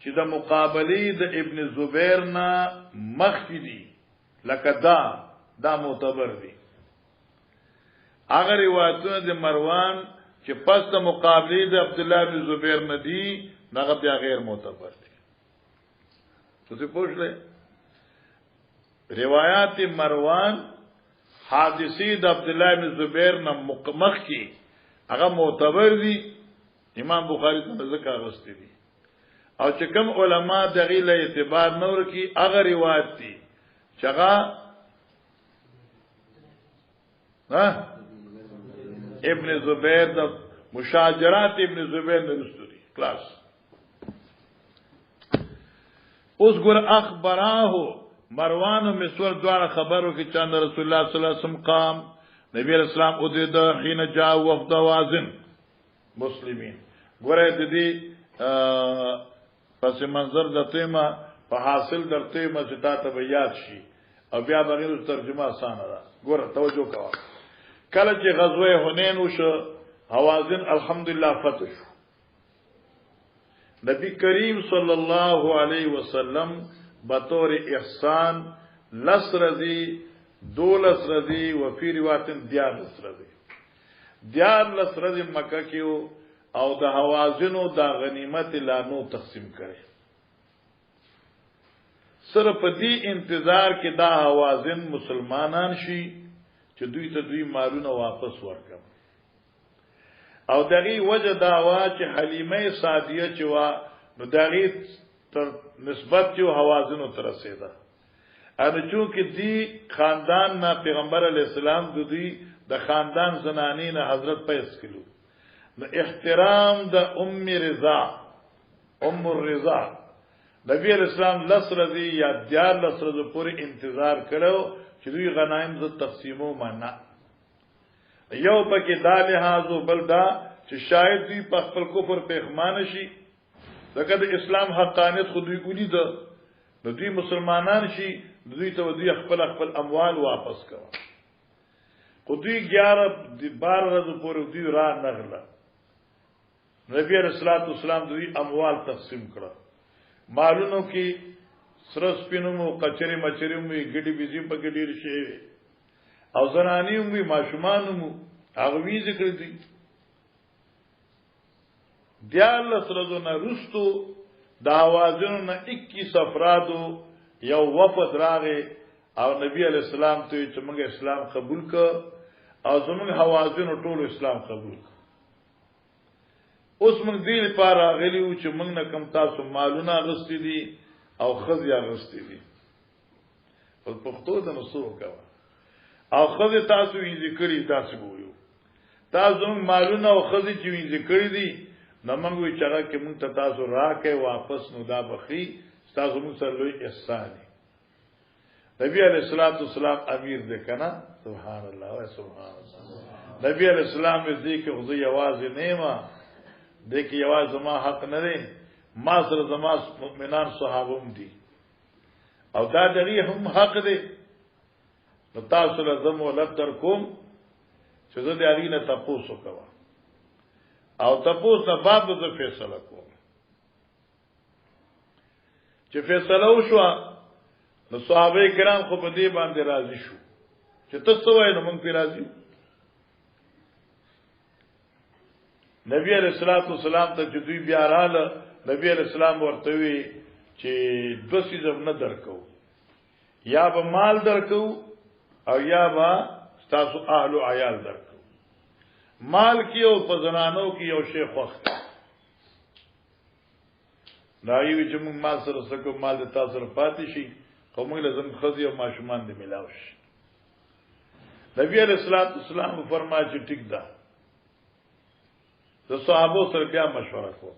چې د مقابله د ابن زبیر نه مخکې دي لکه دا معتبر دي هغه روایتونه د مروان چې پس د مقابله د عبد الله بن زبیر نه دي هغه بیا غیر معتبر دي تاسو پوښتنه روایت مروان حادثی د عبد الله بن زبیر نه مخ کی هغه معتبر دي امام بخاری ته ذکر غوښتي دي او چې کوم علما دغه له اعتبار نور کی هغه روایت دي چې هغه ابن زبیر د مشاجرات ابن زبیر نه رسولي کلاس اوس ګور اخبراه مروان و مسور دوار خبرو کی چاند رسول الله صلی الله علیه وسلم قام نبی اسلام او د حين جاء وفد وازن مسلمین ګوره د دې پس منظر دته ما په حاصل درته ما چې تا ته یاد شي او بیا بغیر ترجمه آسان ده ګوره توجه کوه کله چې غزوه حنین وشو حوازن الحمدلله فتح نبی کریم صلی الله علیه وسلم بطور احسان لس رضی دولس رضی وفی روایتن دیار لس رضی مکہ کیو او د حوازنو دا غنیمت لانو تقسیم کرے صرف دی انتظار کې دا حوازن مسلمانان شي چې دوی ته دوی مالونه واپس ورکړي او دغه وجه دا وا چې حلیمه سعدیه چې وا نو دغه تر نسبت جو حوازن تر رسیدا ان چونکه دی خاندان نه پیغمبر علی السلام د خاندان زنانین حضرت پیس کلو نو احترام د رضا ام الرضا نبی علیہ السلام لسرزی یا دیار لسرزو پوری انتظار کرو چې دوی غنایم ز تقسیمو معنا یو پکې دا لحاظو بل دا چې شاید دوی په خپل کفر پېخمان شي دغه د اسلام حقانیت خو دوی ګونی ده نو دوی مسلمانان شي دوی ته دوی خپل اموال واپس کوي خو دوی 11-12 ورځې پورې دوی را نغله نبی علیہ السلام دوی اموال تقسیم کړه مالونو کې سرس پینمو کچری مچری مو ګډي بيزي په ګډي شي او زنانی مو ماشومان مو هغه وی ذکر دي دیال سرزو نه رستو د اوازونو نه 21 افرادو یو وفد راغی او نبی علیہ السلام ته چې موږ اسلام قبول ک او زموږ حوازن ټول اسلام قبول ک اوس موږ دې لپاره غلیو چې موږ نه کم تاسو مالونه غستې دي او خزیا غستې دي په پښتو د نسو کاوه او خزه تاسو یې ذکرې تاسو وایو تاسو مالونه او خزه چې یې ذکرې دي نو موږ وی چاغه کې موږ ته تاسو راکې واپس نو دا بخي تاسو موږ سره لوی احسان نبی علیہ السلام امیر دې کنا سبحان الله و سبحان الله نبی علیہ السلام دې کې خو یواز نیمه دې کې یواز ما حق نه دی ما سره زما مؤمنان صحابه هم دي او دا دې هم حق دی نو تاسو له زمو لتر کوم چې زه دې اړینه نه تاسو کوم او تاسو نه بعد د فیصله کوم چې فیصله وشو نو صحابه کرام خو په دې باندې راضي شو چې تاسو وایي نو موږ په راضي نبی علیہ السلام ته چې دوی بیا رااله نبی علیہ السلام ورته وی چې دو سیزم نه درکو یا به مال درکو او یا به تاسو اهل او عیال درکو مال کې او په زنانو کې یو شیخ وخت نایوي چې موږ مال سره سکو مال د تاسو سره پاتې شي خو موږ لازم خزي او ماشومان دې ملاو شي نبی علیہ السلام فرمایي چې ټیک ده د صحابو سره بیا مشوره کوم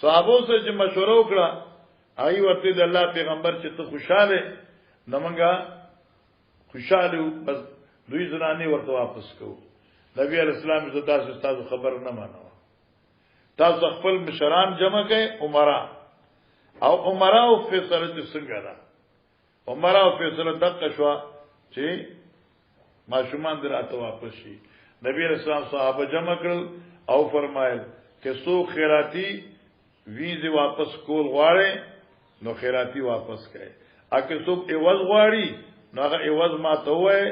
صحابو سره چې مشوره وکړه هغه ورته د الله پیغمبر چې ته خوشاله نمنګه خوشاله بس دوی زنانه ورته واپس کو نبی علیہ السلام عزت تاسو خبر نه مانو تاسو خپل مشران جمع کړئ عمرا او عمرا او فیصله څنګه ده عمرا او فیصله دغه شو چې ماشومان دراته واپس شي نبی علیہ السلام صحابه جمع کړل او فرمایل کہ سو خیراتی ویزه واپس کول غواړي نو خیراتی واپس کړي اګه سو ایواز غواړي نو هغه ایواز ماته وای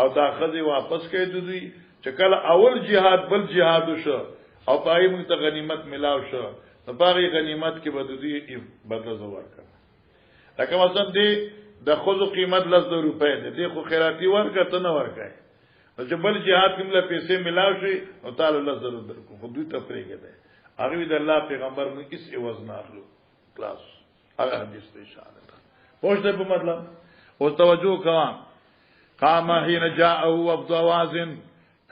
او دا خزي واپس کړي دوی چې کله اول jihad بل jihad شو او پای موږ ته غنیمت ملاو شو نو پای غنیمت کې به دوی بدل زوار کړ لکه مثلا دی د خوځو قیمت 100 روپے دی خو خیراتی ورکړه ته نه ورکړي چې بل jihad کې مله پیسې ملاو شي او تعالی الله زړه درکو خو دوی ته پرېږه ده هغه د الله پیغمبر موږ هیڅ ایواز نه اخلو خلاص هغه حدیث ته اشاره ده پوښتنه په مطلب او توجه کا قام حين جاءه عبد وازن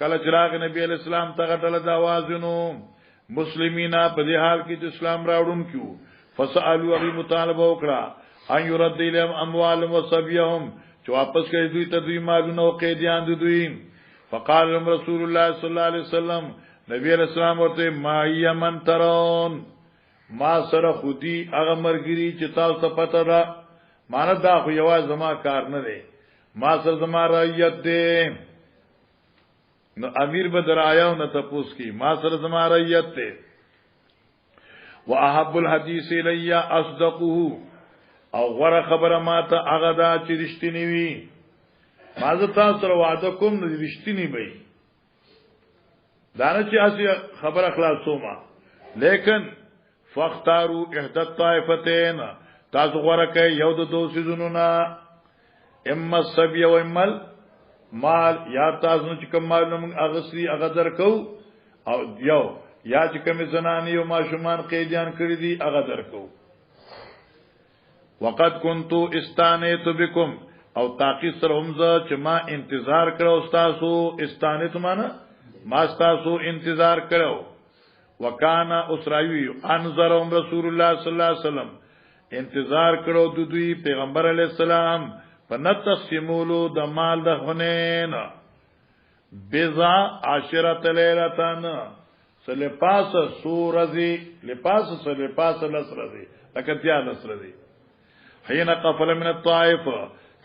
کله چراغ نبی علیہ السلام ته غټل د اوازونو مسلمینا په دې حال کې چې اسلام راوړون کیو فسالوا ابي مطالبه وکړه ان يرد اليهم اموالهم وصبيهم چې واپس کړي دوی ته دوی مالونه او قیدیان دوی فقال رسول الله صلی الله علیه وسلم نبی علیہ السلام ورته ما یمن ترون ما سره خودي هغه مرګري چې تاسو پته ده مانه دا خو یوازې زما کار نه دی ما سره زما رعیت دی نو امیر بدر آیاو نه تپوس کی ما سره زما رعیت دی واحب الحديث الیا اصدقه او غره خبره ما ته هغه دا چې رښتینی وي ما زه تاسو سره وعده کوم نو رښتینی وي دانه چې اسی خبر اخلاصو ما لیکن فاختاروا احدى الطائفتين تاسو غره کوي یو د دوه سيزونو نا اما السبي و اما مال یا تاسو چې کوم مال نو اغسري هغه درکو او یو یا چې کوم زنانی او ماشومان قیدیان کړی دي هغه درکو وقد كنت استانيت بكم او تاقي سره همزه چې ما انتظار کړو تاسو استانيت معنا ما تاسو انتظار کړو وکانا اسراوی انذرهم رسول الله صلی الله علیه وسلم انتظار کړو د دوی پیغمبر علی السلام فنتقسمولو د مال د حنین بضع عشرة لیلتان سلپاس سورزی لپاس سلپاس لسرزی لکتیا لسرزی حین قفل من الطائف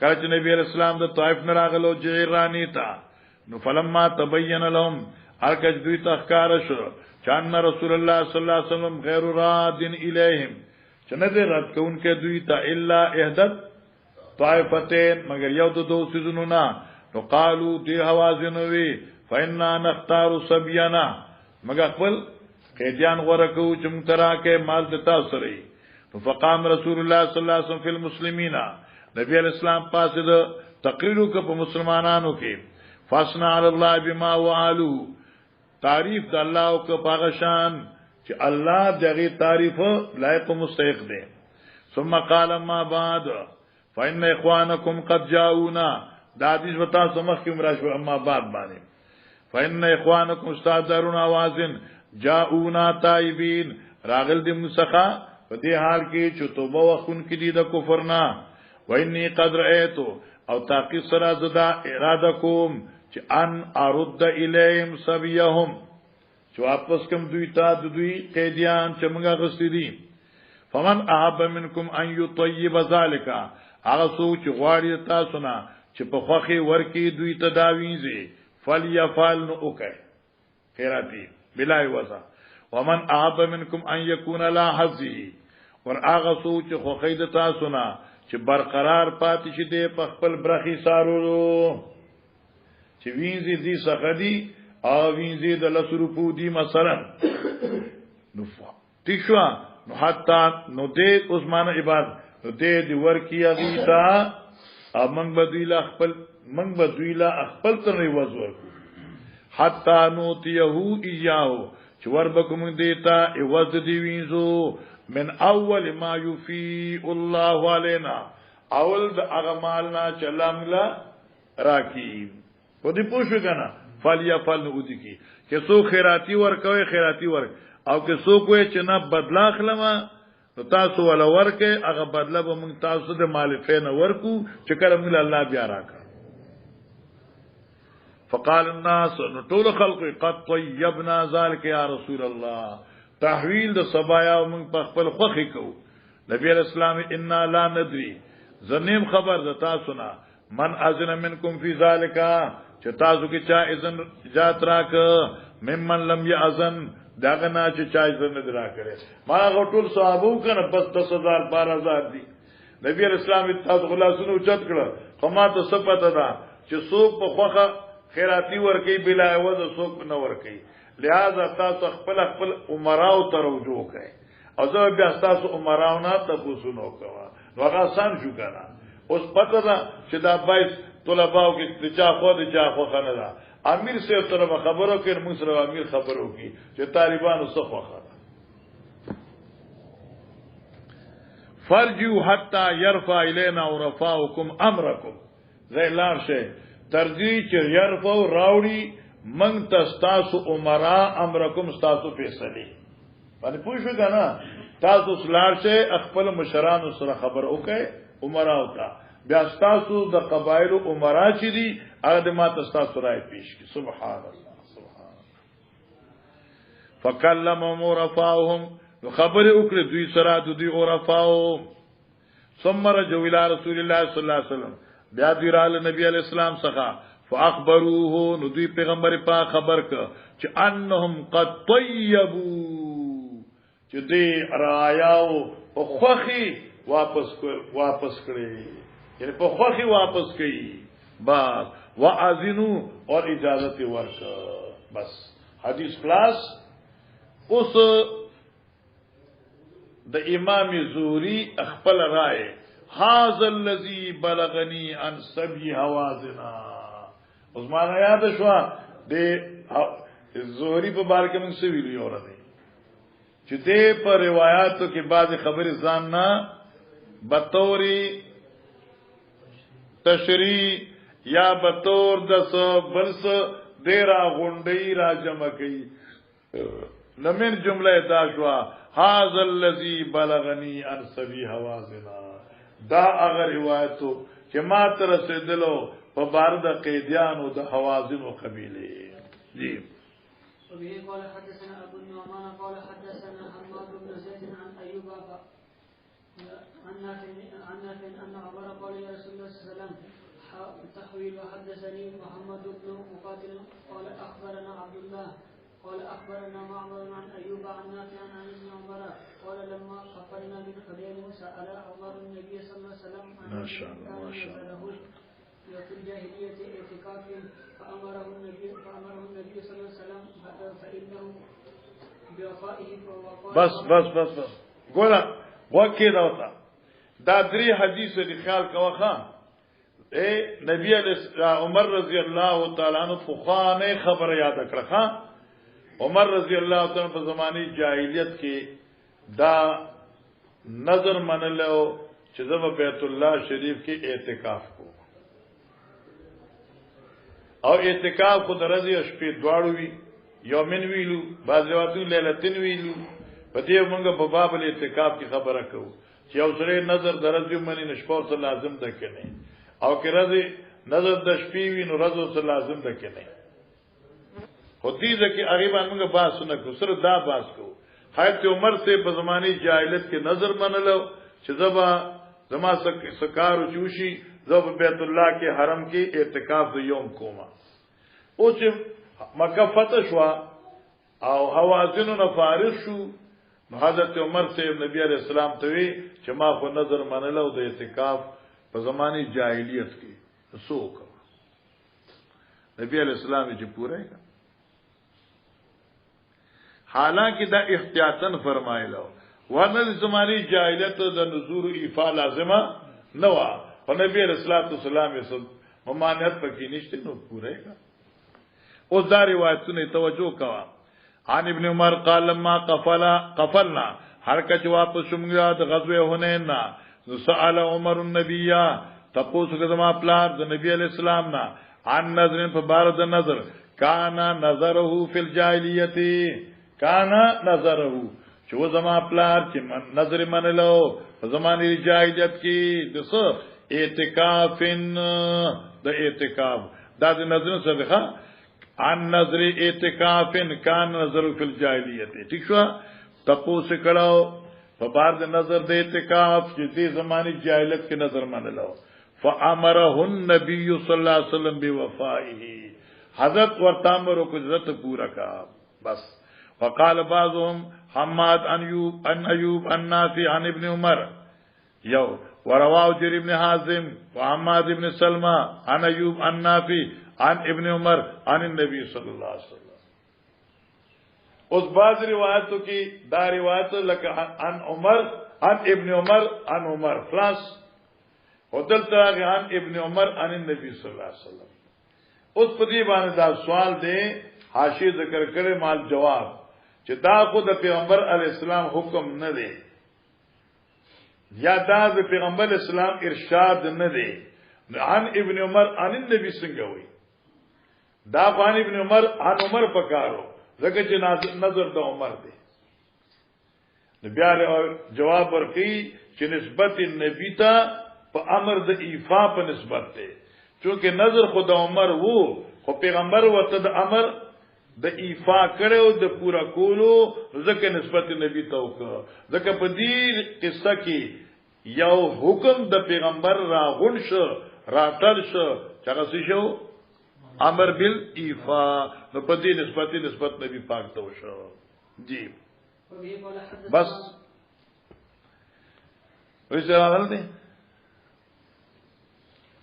کلچ نبی علیہ السلام د طائف نراغلو جیرانی تا نو فلما تبین لهم ارکج دوی تخکار شو چان رسول الله صلی الله علیه وسلم غیر راد الیہم چنه رد کون کے دوی تا الا احدث طائفتین مگر یو دو سيزونو نا نو قالو دی حوازنوی فإنا نختار سبینا مگر خپل قیدیان ورکو چم ترا کے مال دتا سری فقام رسول الله صلی الله علیه وسلم فی المسلمین نبی علیہ السلام پاس تقریرو کو مسلمانانو کې فاسنا علی الله بما وعلو تعریف د الله او کو پاغشان چې الله دغه تعریف لایق مستحق دی ثم قال ما بعد فإن اخوانکم قد جاءونا دا حدیث بتا سمخ کی مراد شو اما بعد باندې فإن اخوانکم استادرون اوازن جاءونا تائبین راغل دی مسخه په دې حال کې چې توبه وخون کې دي د کفر نه وإني قد رأيت او تاقی سره زدا اراده کوم چې ان ارد الیهم سبيهم چې واپس کوم دوی ته د دوی قیدیان چې موږ غستی دي فمن احب منکم ان یطیب ذلک هغه څوک چې غواړي تاسو نه چې په خوخي ورکی دوی ته دا وینځي فلیفعل نو وکي خیراتی بلا وزا ومن احب منکم ان یکون لا حظی ور هغه څوک چې خوخي د تاسو نه چې برقرار پاتې شي د په خپل برخي سارو چې وینځي دي سخدي او وینځي د لسرو پو دي مثلا نو تیشوا نو حتا نو دې عثمان عبادت نو دې دی ورکی اغیتا امنګ بدویلا خپل منګ بدویلا خپل تر ورکو حتا نو تیهو ایاو چې وربکم دیتا ایواز دی وینځو من اول ما یفی الله علینا اول د اغمالنا چلاملا راکی په دې پوښښ کنه فلیفعل نو دي کی سو خیراتی ورکوي خیراتی ورک او که سو کوی چې نه بدلا خلما نو تاسو ولا ورکه هغه بدلا به مونږ تاسو د مالفین ورکو چې کله موږ الله بیا راکړه فقال الناس نو ټول خلق قد طيبنا ذلك يا رسول الله تحویل د سبایا موږ په خپل خوخي کو نبی اسلام ان لا ندري زنیم خبر د تاسو نه من اذن منکم فی ذلک چې تاسو کې چا اذن اجازه راک ممن لم یاذن داغه نه چې چا اذن نه درا کړي ما غټول صحابو کنه بس 10000 12000 دي نبی اسلام تاسو خلاصونه اوچت کړه قما ته صفته ده چې څوک په خوخه خیراتی ورکی بلا عوض څوک نه ورکی لہذا تاسو خپل خپل عمراو ته رجوع کړئ او زه بیا تاسو عمراو نه تاسو نو کوه نو هغه سم شو کنه اوس پته ده چې دا 22 طلباو کې چا خو د چا خو خنه ده امیر سے طرف خبرو کې موږ سره امیر خبرو کې چې طالبانو څه خو خنه فرجو حتا يرفع الينا ورفاؤكم امركم زي لار شي ترجی چې يرفع راوړي من تستاسو عمرا امرکم استاسو فیصله باندې پوښښ کنه تاسو سلار شه خپل مشران سره خبر وکي عمرا وتا بیا استاسو د قبایل عمرا چې دي هغه ما تاسو راي پیش کی سبحان الله سبحان الله فکلمهم ورفعهم خبر وکړه دوی سره دوی ورفعو ثم رجوا الى رسول الله صلی الله علیه وسلم بیا دوی رااله نبی علیہ السلام څخه فاخبروه نو دوی پیغمبر پاک خبر ک چې انهم قد طيبوا چې دې راياو او خوخي واپس کړي یعنی په خوخي واپس کړي بس واذنوا اور اجازت ورک بس حدیث خلاص اوس د امام زهري خپل رائے هاذا الذي بلغني عن سبي حوازنا عثمان یاد شو د زهري په بار کې موږ څه ویلو اورته چې دې په روایتو کې بعض خبرې ځان نه بطوري تشریح یا بطور د بلس دیرا غونډي را جمع کوي لمن جمله داشوا هاذا الذي بلغني عن سبي حوازنا دا هغه روایتو چې ما تر رسیدلو په بار د قیدیانو د حوازن او قبيله جی. وبه قال حدثنا ابو النعمان قال حدثنا حماد بن زيد عن ايوب عن نافع ان عمر قال يا رسول الله صلى الله عليه وسلم تحويل. وحدثني محمد بن مقاتل قال اخبرنا عبد الله قال اخبرنا معمر عن ايوب عن نافع عن ابن عمر قال لما خفرنا من حدين سال عمر النبي صلى الله عليه وسلم عن ما شاء الله ما شاء الله وفي الجاهليه اعتكاف فامره النبي صلى الله عليه وسلم فانه بوفائه بس بس بس بس ګوره وکي دا وتا دا درې حدیث دی خیال کوه خان اے نبی عمر رضی الله تعالی عنہ فخانه خبر یاد کړه خان عمر رضی الله تعالی په زمانه جاهلیت کې دا نظر منلو چې زما بیت الله شریف کې اعتکاف کو او اعتکاف کو درځي شپې دواړو وی یومن ویلو بعض وختو لیلتین ویلو په دې موږ په باب الاعتکاف کې خبره کوو چې یو سره نظر درځي منی نشپور څه لازم ده کنه او کې راځي نظر د شپې وی نو راځو څه لازم ده کنه خو دې ځکه غریبان موږ باس نه کو سره دا باس کو حضرت عمر سے په زمانه جاهلیت کې نظر منلو چې زما سکارو چوشي زب بیت الله کې حرم کې اعتکاف د یوم کوما او چې مکه فتح شو او حوازن نه فارغ شو حضرت عمر سے نبی علیہ السلام ته وی چې ما خو نظر منلو د اعتکاف په زمانه جاهلیت کې سوک نبی علیہ السلام چې پوره کړ حالانکه دا احتیاطاً فرمایلو ورنه زمانی جاهلیت د نذور ایفا لازمه نه و او نبی رسول الله صلی الله علیه وسلم ممانعت پکې نشته نو پوره کا او دا روایتونه توجه کوا عن ابن عمر قال لما قفلنا هر کچ واپس شومګه د غزوه حنین نا سأل عمر النبي تپوس کزما پلار د نبی علیہ السلام نا عن نظر په بار د نظر کان نظره فی الجاهلیت کان نظره چې زما پلار چې نظر منلو په زمانه جاهلیت کې د اعتکافن د اعتکاف دا د نظر سبخه عن نظر اعتکافن کان نظر فی الجاهلیت ٹھیک شو تپوس کړهو په بار د نظر د اعتکاف چې د زمانه جاهلیت کې نظر منلو فامره النبي صلی الله علیه وسلم بوفائه حضرت ورتامر کو عزت پورا کا بس وقال بعضهم حماد عن ايوب عن نافع عن ابن عمر یو ورواه جرير بن حازم وحماد بن سلمى عن ايوب عن نافع عن ابن عمر عن النبي صلی الله علیه وسلم اس بعض روایتوں کی دا روایت لکه عن عمر عن ابن عمر عن عمر خلاص ودل تراغ عن ابن عمر عن النبي صلی الله علیه وسلم اس پدی باندې دا سوال دے حاشیه ذکر کرے مال جواب چې دا خود پیغمبر علی السلام حکم نه دی یا دا د پیغمبر اسلام ارشاد نه دی عن ابن عمر عن النبي څنګه وي دا عن ابن عمر عن عمر پکارو ځکه چې نظر د عمر دی نبی علیہ جواب ورکړي چې نسبت نبی ته په امر د ایفا په نسبت دی چونکه نظر خود عمر وو خو پیغمبر وته د امر د ایفا کړو د پورا کولو ځکه نسبت نبی ته وکړه ځکه په دې قصه کې یو حکم د پیغمبر راغون شو راتل شو چې شو امر بالایفا نو په دې نسبت نبی پاک ته وشو جی بس ویسه راغل دي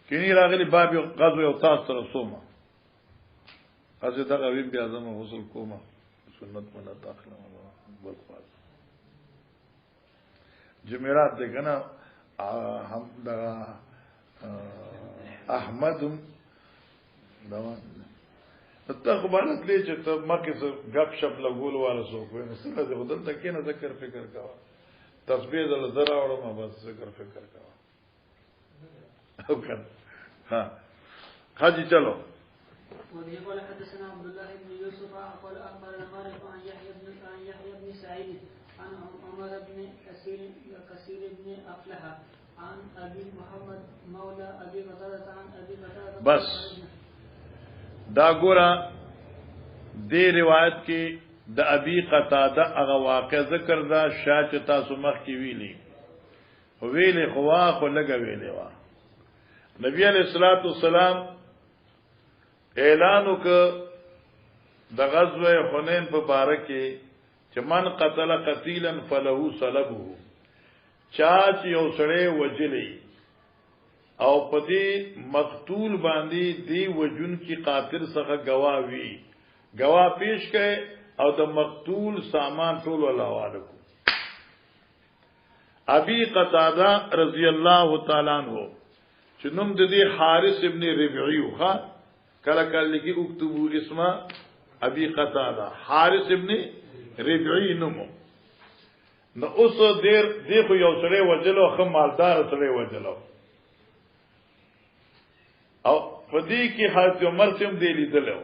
کینی راغلی باب غزوه او تاسو سره سوما ازه دا غویم بیا زمو غسل کوما سنت منه داخله بلخواز جمعرات ده کنه هم دا احمد دا ته خبرت لې چې ته مکه څه غب شپ لګول واره سو کوی نو سره ده بدل تکې نه ذکر فکر کا تسبیح دل زرا وړم بس ذکر فکر کا او کنه ها حاجی چلو وبه قال حدثنا عبد الله بن يوسف قال اخبرنا مالك عن يحيى بن سعيد عن عمر بن كثير بن افلح عن ابي محمد مولى ابي قتاده عن ابي قتاده. بس دا ګورا دې روایت کې د ابي قتاده هغه واقع ذکر دا شاعت تاسو مخ کې ویلې خوا خو لګا ویلې وا نبی علیہ الصلوۃ والسلام اعلان وک د غزوه حنین په باره کې چې من قتل قتیلا فله صلبه چا چې یو سړی وجلی او پدې مقتول باندې دی وجون کی قاتل څخه گواه پیش کړي او د مقتول سامان ټول الله حواله کو. ابي قتاده رضی الله تعالی عنہ چې نوم د دې حارث ابن ربيعي وخا کله کله لګي اكتبو اسمه ابي قتاده حارث ابن ربيعي نوم نو اوس دې خو یو سره وجلو خو مالدار سره وجلو او پدې کې حضرت عمر سم دی لیدلو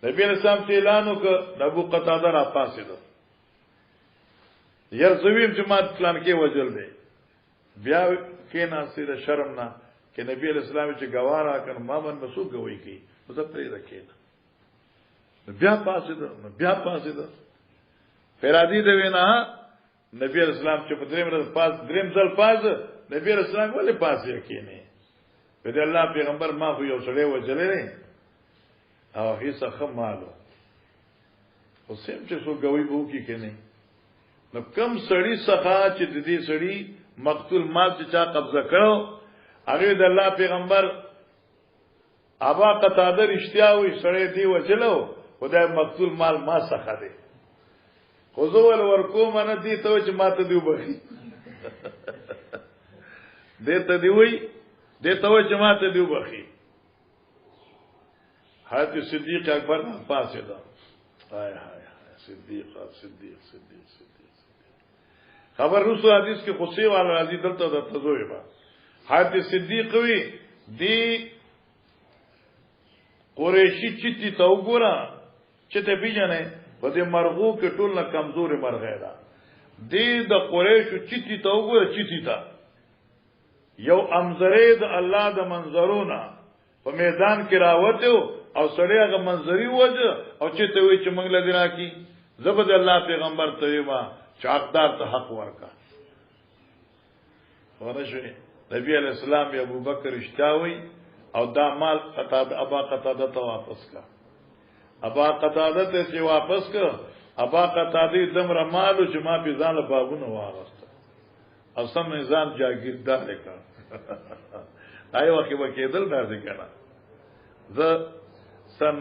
نبی اسلام ته اعلان وکړ د ابو قتاده را پاسید ير زویم جماعت پلان کې وجل دی بیا کې ناسره شرم نه کې نبی اسلام چې گوارا کړ ما من مسو گوي کی مزه پرې راکېنه بیا پاسید فرادی دی وینا نبی اسلام چې په دریم ځل پاس نبی اسلام ولې پاسې کېنه په دې الله پیغمبر ما خو یو سړی وجلې او هیڅ خمالو او سیم چې سو گوي بو کی کنه نو کم سړی څخه چې د دې سړی مقتول مال چې چا قبضه کړو هغه د الله پیغمبر ابا قتاده رښتیا وي سړی دی وجلو خدای مقتول مال ما څخه دی خذول ورکو من دي ته چې ماته دی وبخي دته دی وي دته چې ماته دی وبخي حضرت صدیق اکبر پاسه دا هاي صدیق خبر رسو حدیث کې قصي والا راضي دلته د تزوی با حضرت صدیق وی دی قریشی چتی تو ګورا چې ته پیژنې په دې مرغو کې ټول نه کمزوري مرغه ده دی د قریشو چتی تو ګورا چتی تا یو امزره د الله د منظرونه په میدان کې راوته او سړی هغه منظري وجه او چې ته وی چې موږ لدی راکی زبد الله پیغمبر ته ما چاقدار ته حق ورکا ورشي نبی علیہ السلام ابو بکر اشتاوی او دا مال قتاده ابا قتاده ته واپس کا ابا قتاده ته چې واپس کا ابا قتاده دم رمالو چې ما په ځان له بابونه واغسته اصلا نظام جاگیردار کا آی وخت وکیدل درځي کنه زه سن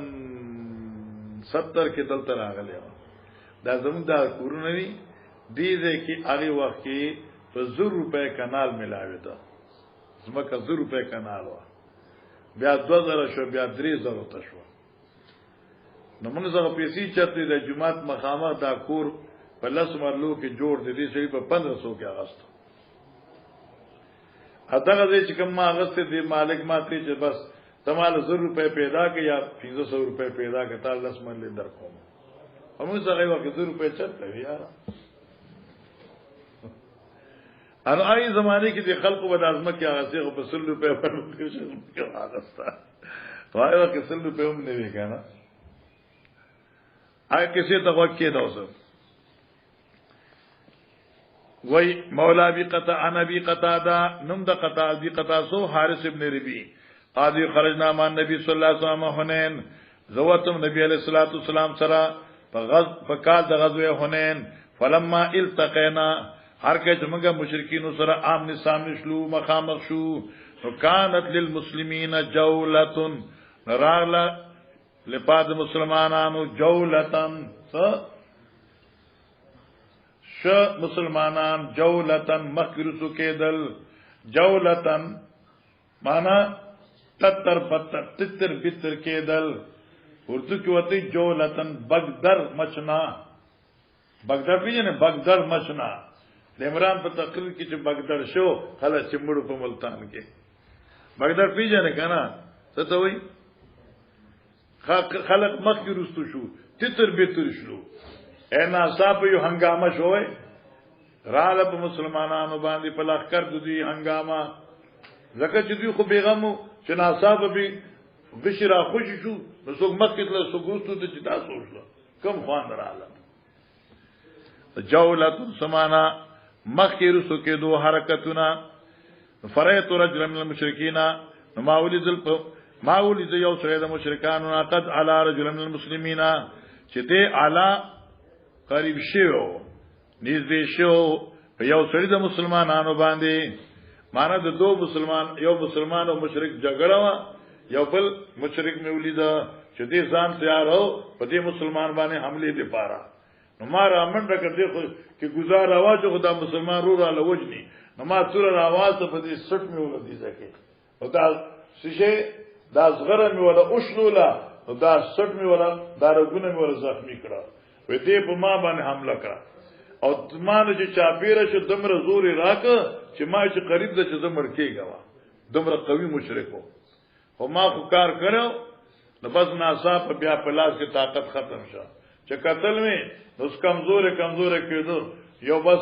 70 کې دلته راغلی دا زموږ د کورونه وی دې کې هغه وخت کې په 100 روپے کانال ملاوي دا زمکه 100 روپے کانال و بیا 2000 شو بیا 3000 ته شو نو موږ زغه پیسې چته د جمعات مخامخ دا کور په لاس مرلو کې جوړ دي شي په 1500 کې اغست اته دې چې کوم اغست دې مالک ماته چې بس تمال 100 روپے پیدا کړ یا 500 روپے پیدا کړ تعالی لاس مرلې در کوم هم زغه وخت 100 روپے چته یار ان آئی زمانے کی دی خلق و دازمہ کی آغازی کو 100 روپے پر آغازتا تو آئی وقت 100 روپے ہم نے بھی کہنا آئی کسی تقوق کی دوسر وی مولا بی قطع انا بی قطع دا نم دا قطع بی قطع سو حارث ابن ربی قاضی خرجنا مان نبی صلی اللہ علیہ وسلم حنین زوتم نبی علیہ السلام سرا فقال دا غزوه حنین فلما التقینا ہر کہ جمگا مشرکین سره آمنے سامنے شلو مخامخ شو وکانت للمسلمین جولۃ راغلا لپاد مسلمانانو جولتن ش مسلمانان جولتن مخرسو کېدل جولتن معنا تتر پتر تتر بتر کېدل اردو کې وته جولتن بغدر مچنا بغدر پیژنه بغدر مچنا عمران په تقریر کې چې بغداد شو خلاص چې مړو په ملتان کې بغداد پیژنه کنه څه ته وای خلق مخ کی رستو شو تتر بیتر شلو اینا صاحب یو هنگامه شوئے راله په مسلمانانو باندې په لخر د دوی هنگامه زکه چې دوی خو بیغمو چې ناصاب به بشرا خوش شو نو څوک مخکې له سګوستو ته چې تاسو وشو کم خوان رااله جولت سمانا مخکې رسو کې دوه حرکتونه فرایت رجل من المشرکین ما ولید یو سره د مشرکانو قد علی رجل من المسلمین چې دې اعلی قریب شیو نږدې شو په یو سړي د مسلمانانو باندې معنا د دوه مسلمان یو مسلمان او مشرک جګړه وا یو بل مشرک مولید چې دې ځان تیارو په دې مسلمان باندې حمله دي پاره نو ما را منډه کړې خو کې گزار आवाज خدا مسلمان رو را لوجني نو ما تور आवाज په دې سټ مې ولدي ځکه او دا شیشه دا صغره مې ولا اوشلولا او دا سټ مې ولا دا رګونه مې ولا زخمی کړه وې دې په ما باندې حمله کړه او تمانه چې چاپیره شو دمر زور راک چې ما چې قریب د چې زمر کېګا دمر قوي مشرکو او ما خو کار کړو نو بس ناصاف بیا په لاس کې طاقت ختم شو چې قتل می اوس کمزور کېدو یو بس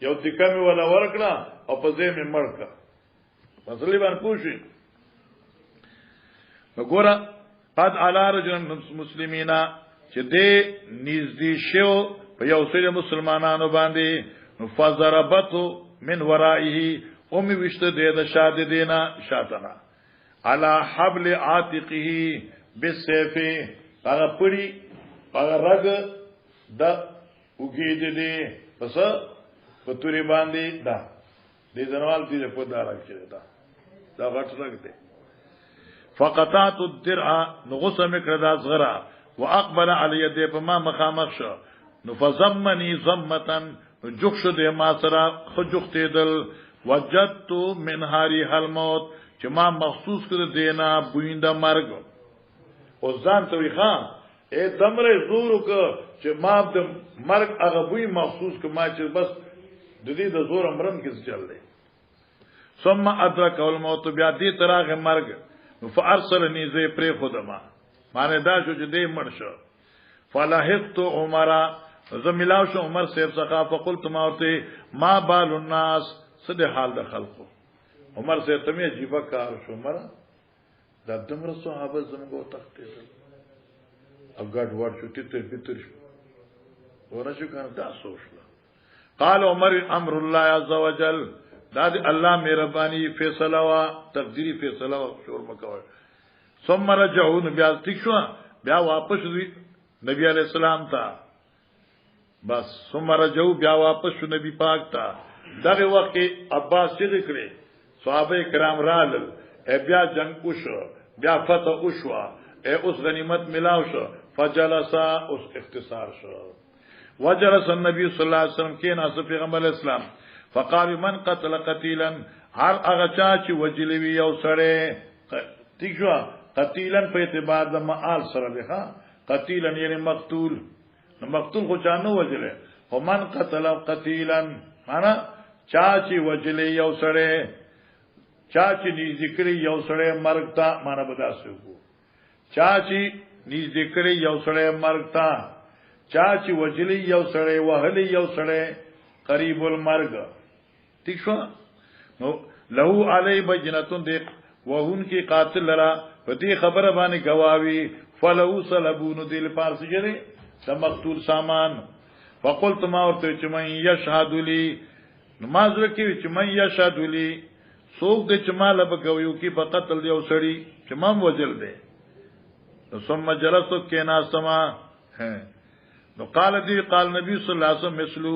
یو دکمه ولا ورکړه او په ځای می مړکا مسلې باندې پوښي وګوره قد علی رجل مسلمینا چې دې نږدې شو په یو سره مسلمانانو باندې فضربته من ورائه اومي وشته د شاده دینا شاتنا على حبل عاتقه بالسيف هغه پړي هغه رګ د وګید دي پس په توري باندې دا دې ځنوال دې په دار کې دا غټ رګ دي فقطعت الدرع نغسم کړه صغرا واقبل على يدي فما مخامخ شو نو فزمني زمتن جوخ شو دې ما سره خجوختیدل وجدت من هاري الموت چې ما مخصوص کړ دینا بوینده مرګ او ځان ته وی خان اے دمره زور وک چې ما د مرګ هغه بوی مخصوص ک ما چې بس د دې د زور امرم کې چل دی ثم ادرك الموت بیا دې تراغه مرګ فارسلني زي پرې خدما معنی دا شو چې دې مړ شو فلاحقت عمر زملاو شو عمر صاحب څخه فقلت ما ورته ما بال الناس صد حال د خلقو عمر صاحب ته عجیب کار شو عمر دا دمر صحابه زمغه تختیدل او ګډ ور شو تیر بتر شو ورشو کنه تاسو شو قال عمر امر الله عز وجل دا دی الله مهرباني فیصله وا تقديري فیصله وا شور مکوي ثم رجعون بیا تښوا بیا واپس وی نبی علیہ السلام تا بس ثم رجعوا بیا واپس شو نبی پاک تا دغه وخت عباس چې کړي صحابه کرام رالل بیا جنگ وشو بیا فتح وشو اوس غنیمت ملاو شو فجلسا اوس اختصار شو وجلس النبي صلی الله علیه وسلم کې ناس پیغمبر اسلام فقال من قتل قتيلا هر هغه چا چې وجلوي یو سره تیجوا قتيلا په اعتبار د معال سره ده قتيلا یعنی مقتول مقتول خو چانو وجله ومن قتل قتيلا معنا چا چې وجلي یو سره چا چې ني ذکر یو سره مرګ تا معنا بداسو کو چا چې ني ذکر یو سره مرګ تا چا چې وجلي یو سره وهلي یو سره قریب المرګ ٹھیک شو نو له علی بجنتون دی وهن کی قاتل لرا پدې خبره باندې گواوی فلو صلبون دل پارس جری د مقتول سامان فقلت ما ورته چې من یشهد لی نماز وکي چې من یشهد لی سوق د چمال بګویو کی په قتل دی او سړی چې مام وجل دی ثم جلست کنا سما نو قال نبی صلی الله علیه وسلم مثلو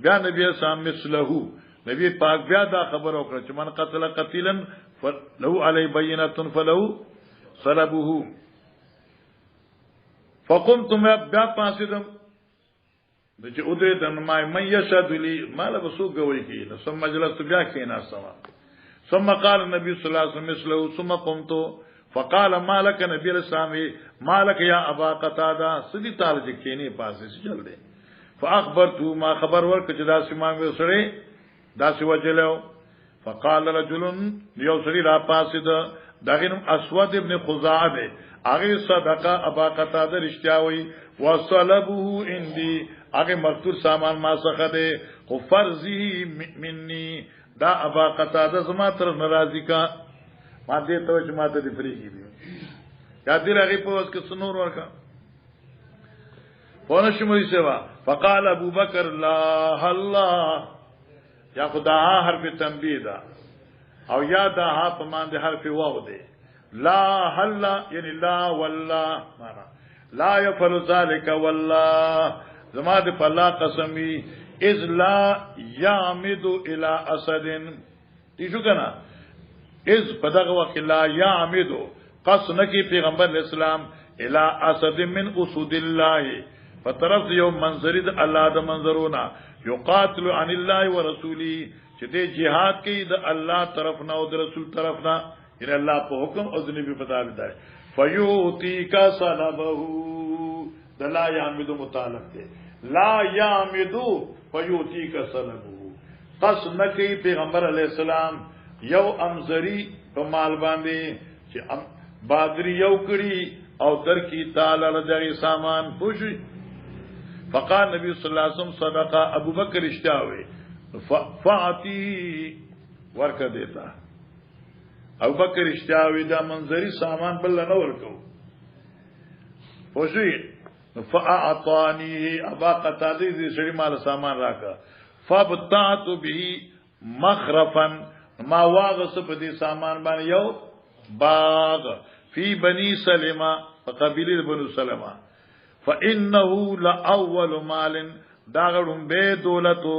بیا نبی سام مثله نبی پاک بیا دا خبر وکړه چې من قتل قتیلا فله علی بینه فله صلبه فقمت بیا پاسیدم چې او دې د ما یشهد لی مال بسو گوي کی ثم مجلس بیا کینا سما ثم قال النبي صلى الله عليه وسلم مثله ثم قمت فقال مالك نبی الاسلام مالك يا ابا قتاده سدي تعالی کینی پاسه چل دے فاخبرته ما خبر ورک چې دا سیمه وسړي دا سی وجلو فقال رجل یو سړي را پاسید داغینم اسود ابن خزاعه ده هغه صدقه ابا قتاده رښتیاوي وصلبه عندي هغه مقتول سامان ما څخه ده خو فرضی مني دا ابا قتاده زما تر ناراضی کا ما دې ته چې ما ته دې فریږي دي یا دې هغه په واسه کې سنور ورکا پونه شمولي سوا فقال ابو بکر لا الله یا خدا حرف تنبیه دا او یا دا ها په مان دي حرف واو دي لا هلا یعنی لا والله معنا لا يفعل ذلك والله زما دې په الله قسمی اذ لا يعمد الى اسد دي شو کنه اذ په دغه وخت لا يعمد قصد نکی پیغمبر اسلام الى اسد من اسود الله فطرف یوم منظری د الله د منظرونا یقاتل عن الله ورسوله چې دې jihad کوي د الله طرف نه او د رسول طرف نه ان الله په حکم او د نبی په تابع ده فیوتی کا صلبه د لا یعمد متعلق ده لا یعمد فیوتی کا صلبه قصد نکی پیغمبر علی السلام یو امزری په مال باندې چې بادری یو کړي او در کی تعالی لږی سامان پوښي فقال نبی صلی الله علیه وسلم صدقه ابو بکر اشتاوي فاعتی ورکه دیتا ابو بکر اشتاوي دا منظری سامان بل نه ورکو پوښي فاعطانی ابا قتاده دې سړي مال سامان راکا فبتعت به مخرفا ما واغس په دې سامان باندې یو باغ فی بنی سلمہ قبیله بنو سلمہ فانه لاول مال داغړم به دولتو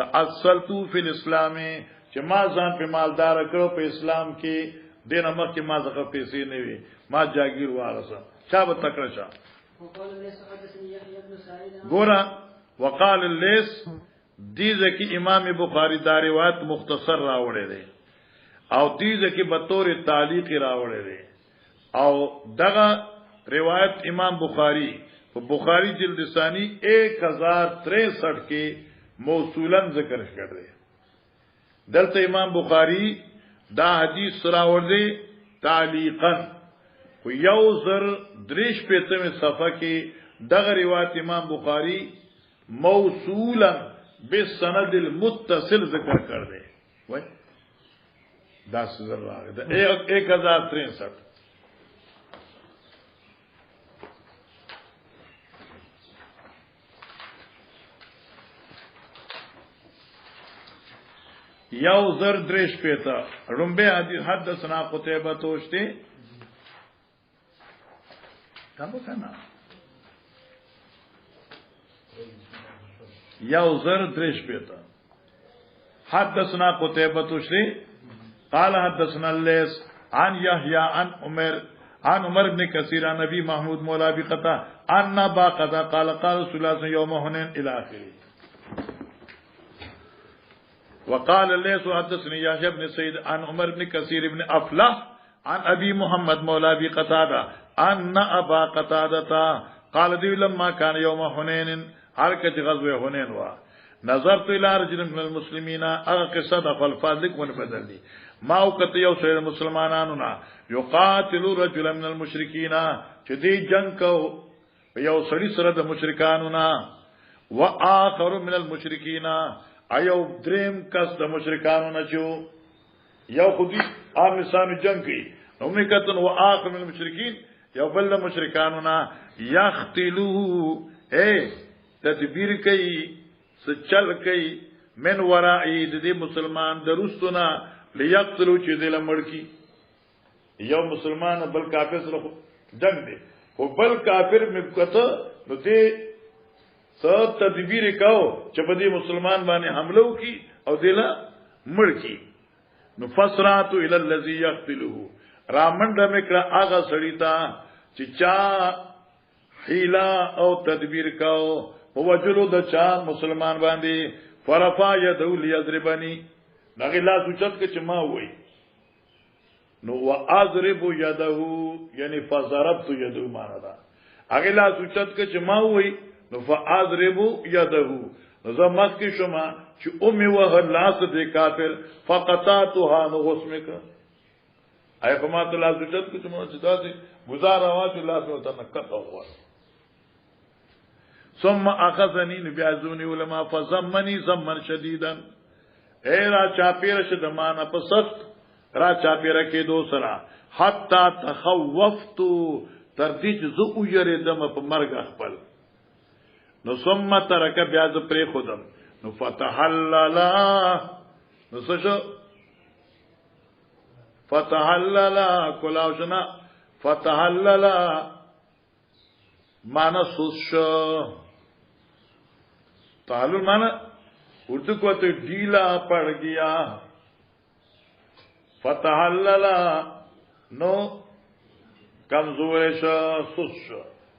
تاصلتو فی الاسلام چې ما ځان په مالدار کړو په اسلام کې دینه مخ کې ما زغه پیسې نه وي ما جاگیر وارسه چا به تکړه چا ګورا وقال الليث دیزه کې امام بخاری دا روایت مختصر راوړی دی او دیزه کې به طور تعلیق راوړی دی او دغه روایت امام بخاری په بخاری جلد ثانی 1063 کې موصولا ذکر کړی دلته امام بخاری دا حدیث راوړ دی تعلیقا خو یو زر دریش پیتمه صفحه کې دغه روایت امام بخاری موصولا بالسند المتصل ذکر کړ دی وای دا سره راغی دا 1063 یو زر دریش پیتا رنبه حدثنا قتیبه توشتی کمو کنا یو زر دریش پیتا حدثنا قتیبه توشتی قال حدثنا الليث عن يحيى عن عمر بن كثير عن نبي محمود مولا بقطع ان با قضا قال رسول الله يوم حنين الى اخره وقال الليث حدثني يحيى بن سعيد عن عمر بن كثير بن افلح عن ابي محمد مولى ابي قتاده ان ابا قتاده قال دي لما كان يوم حنين حركه غزوه حنين وا نظرت الى رجل من المسلمين اغه قصه د الفاظ لیک ون بدل دي ما وقت یو سره مسلمانانو نا يقاتل رجل من المشركين چې دې جنگ کو یو سړي سره د مشرکانو نا واخر من المشركين ایو دریم کس د مشرکانو نه جو یو خودی عامسانو جنگ کی نو می کتن و آخر من المشرکین یو بل مشرکانو نه یختلو تدبیر کوي سچل کوي من ورائی د دې مسلمان درستونه لیقتلوا چې دل مړکی یو مسلمان بل کافر سره جنگ دی خو بل کافر مکته نو دې سب تدبیر کاو چې په دې مسلمان باندې حمله وکي او دلا مړ کی نو فسراتو ال الذی یقتلوه رامنډ مکړه هغه سړی تا چې چا حیلا او تدبیر کاو په وجلو د چا مسلمان باندې فرفا یدو لیضربنی دغه لا سوچت کې چې ما وای نو واضرب یده یعنی فضربت یده معنا دا هغه لا سوچت کې چې ما وای نو فاضربو یده زمات کی شما چې 'ام' و لاس دې کافر فقطاتها نو غسمک ایو ذر درش پیتا رنبه حدیث حدثنا قتيبة توشتي قال حدثنا الليث عن يحيى عن عمر بن كثير بن افلح عن ابي محمد مولى ابي قتاده ان ابا قتاده قال دي لما كان يوم حنين الى اخره آیا په ماته لاس وچت کو چې مو چې تاسو گزار आवाज لاس مې وته نکته وو ثم اخذني بيعزوني علماء فزمني زمن شديدا اے را چاپیر شه دمانه په سخت را چاپیر کې دو سرا حتا تخوفت تر دې چې زه ویریدم په مرګ خپل نو ثم ترک بیا ز پرې خودم نو فتحللا نو څه فتحللا کلاو شنا فتحللا مانا سوش تعلل مانا اردو کو تو ڈیلا پڑ گیا فتحللا نو کمزورش سوش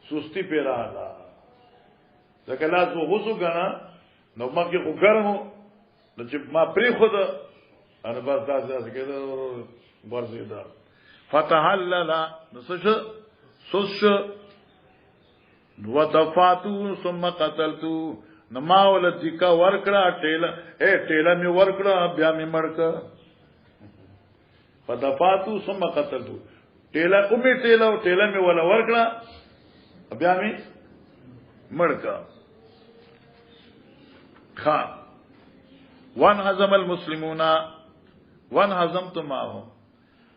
سستی پیرا آلا لیکن لاز وہ غصو گنا نو مکی خو گرمو نو چی ما پری خود انا بس داس کہتا برزیدہ فتحللا نو سوش ودفاتو ثم قتلتو نما ولدی کا ورکڑا ټیلا می ورکڑا بیا می مړک فدفاتو ثم قتلتو ټیلا می ولا ورکڑا بیا می مړک خا وان هزم المسلمون وان هزمت معهم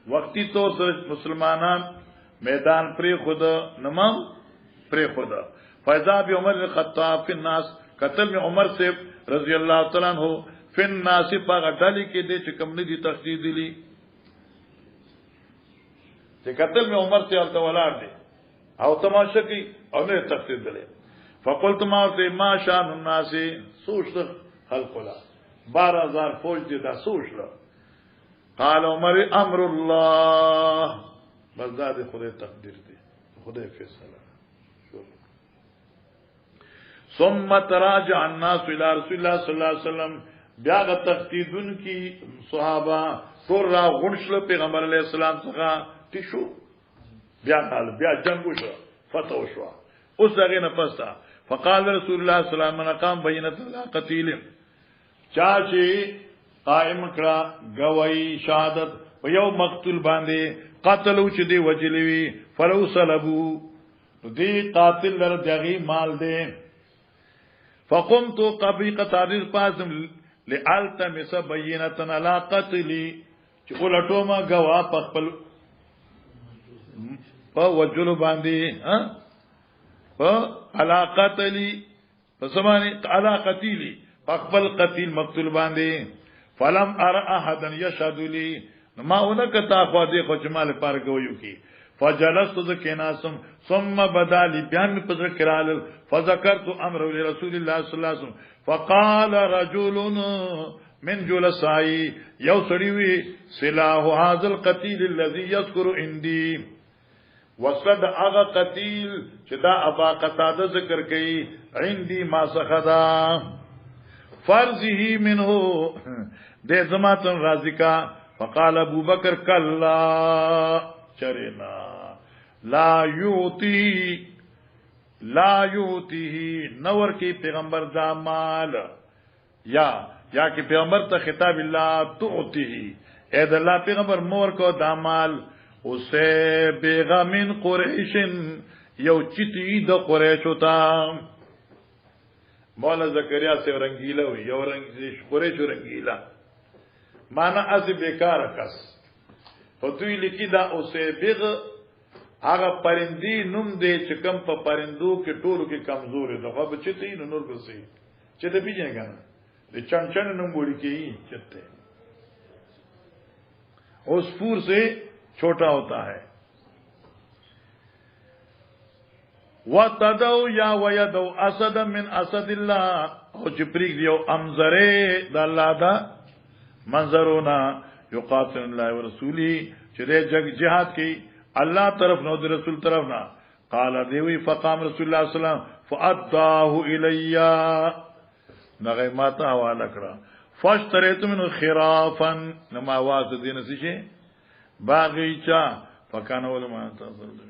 وقتی طور سره مسلمانان میدان پری خود نمام پری خدا فیضا بی عمر الخطاب فی الناس قتل میں عمر سے رضی اللہ تعالیٰ عنہ فی الناس پاگا ڈالی کے دے چکم ندی تخصیص دلی چه قتل میں عمر سے علتا ولار دے او تماشا کی او نے تخصیص دلے فقلت ماورتے ما شان الناس سوچ دا خلق لا 12,000 فوج دے دا سوچ لا قال عمر امر اللہ بس دا دے خود تقدیر دے خود فیصلہ ثم تراجع الناس الى رسول الله صلی الله علیه وسلم بیا غ تختیدون کی صحابہ ټول را غونشل پیغمبر علیہ السلام څخه تشو بیا قال بیا جنگ وشو فتح وشو اوس هغه نه پستا فقال رسول الله صلی الله علیه وسلم من قام بینه قتیل چا چې قائم کړه گواہی شهادت په یو مقتول باندې قتل او چې دی وجلوی فلو صلبو دی قاتل لر دغی مال دی فقمت قبل قتادر پاسم لالتمس بینه على قتلي چې ولټوما گوا خپل په وجلو باندې ها په على قتلي په سمانه على قتلي خپل قتیل مقتول باندې فلم ارى احد يشهد لي ما اونکتا خو دې خو جمال پر گویو کی فجلست ذکیناسم ثم بدا لی بیان می پذر کرال فذکرت امر رسول الله صلی الله علیه وسلم فقال رجل من جلسائی یو سڑیوی سلاح هذا القتیل الذي يذكر عندي وصد اغا قتیل چدا ابا قتاده ذکر کئی عندي ما سخدا فرضه منه دے زماتن رازقا فقال ابو بکر کلا چرنا لا یوتی نور کی پیغمبر دا مال یا کہ پیغمبر تا خطاب اللہ تعطی اید اللہ پیغمبر مور کو دا مال اسے بیغا من قریشن یو چیتی دا قریش ہوتا مولا زکریا سے رنگیلا ہوئی یو قریش رنگیلا مانا از بیکار کس فتوی لکی دا اسے بیغ آغا پرندی نم دے چکم پا پرندو کے ٹولو کے کمزور ہے دو خواب چتے ہی نور بسی چتے بیجیں گا نا دے چن چن نم بولی کے ہی چتے عصفور سے چھوٹا ہوتا ہے وَتَدَوْ يَا وَيَدَوْ أَسَدًا مِنْ أَسَدِ اللَّهِ او چپریک دیو امزرے دا اللہ دا منظرونا یقاتل اللہ ورسولی چرے جگ جہاد کی اللہ طرف نو دی رسول طرف نا قال دیوی فقام رسول اللہ صلی اللہ علیہ وسلم فأداہ الیا نغی ماتا حوالا کرا فاشتریت منو خرافا نما آواز دین سیشے باغیچا فکانا ولما تاثر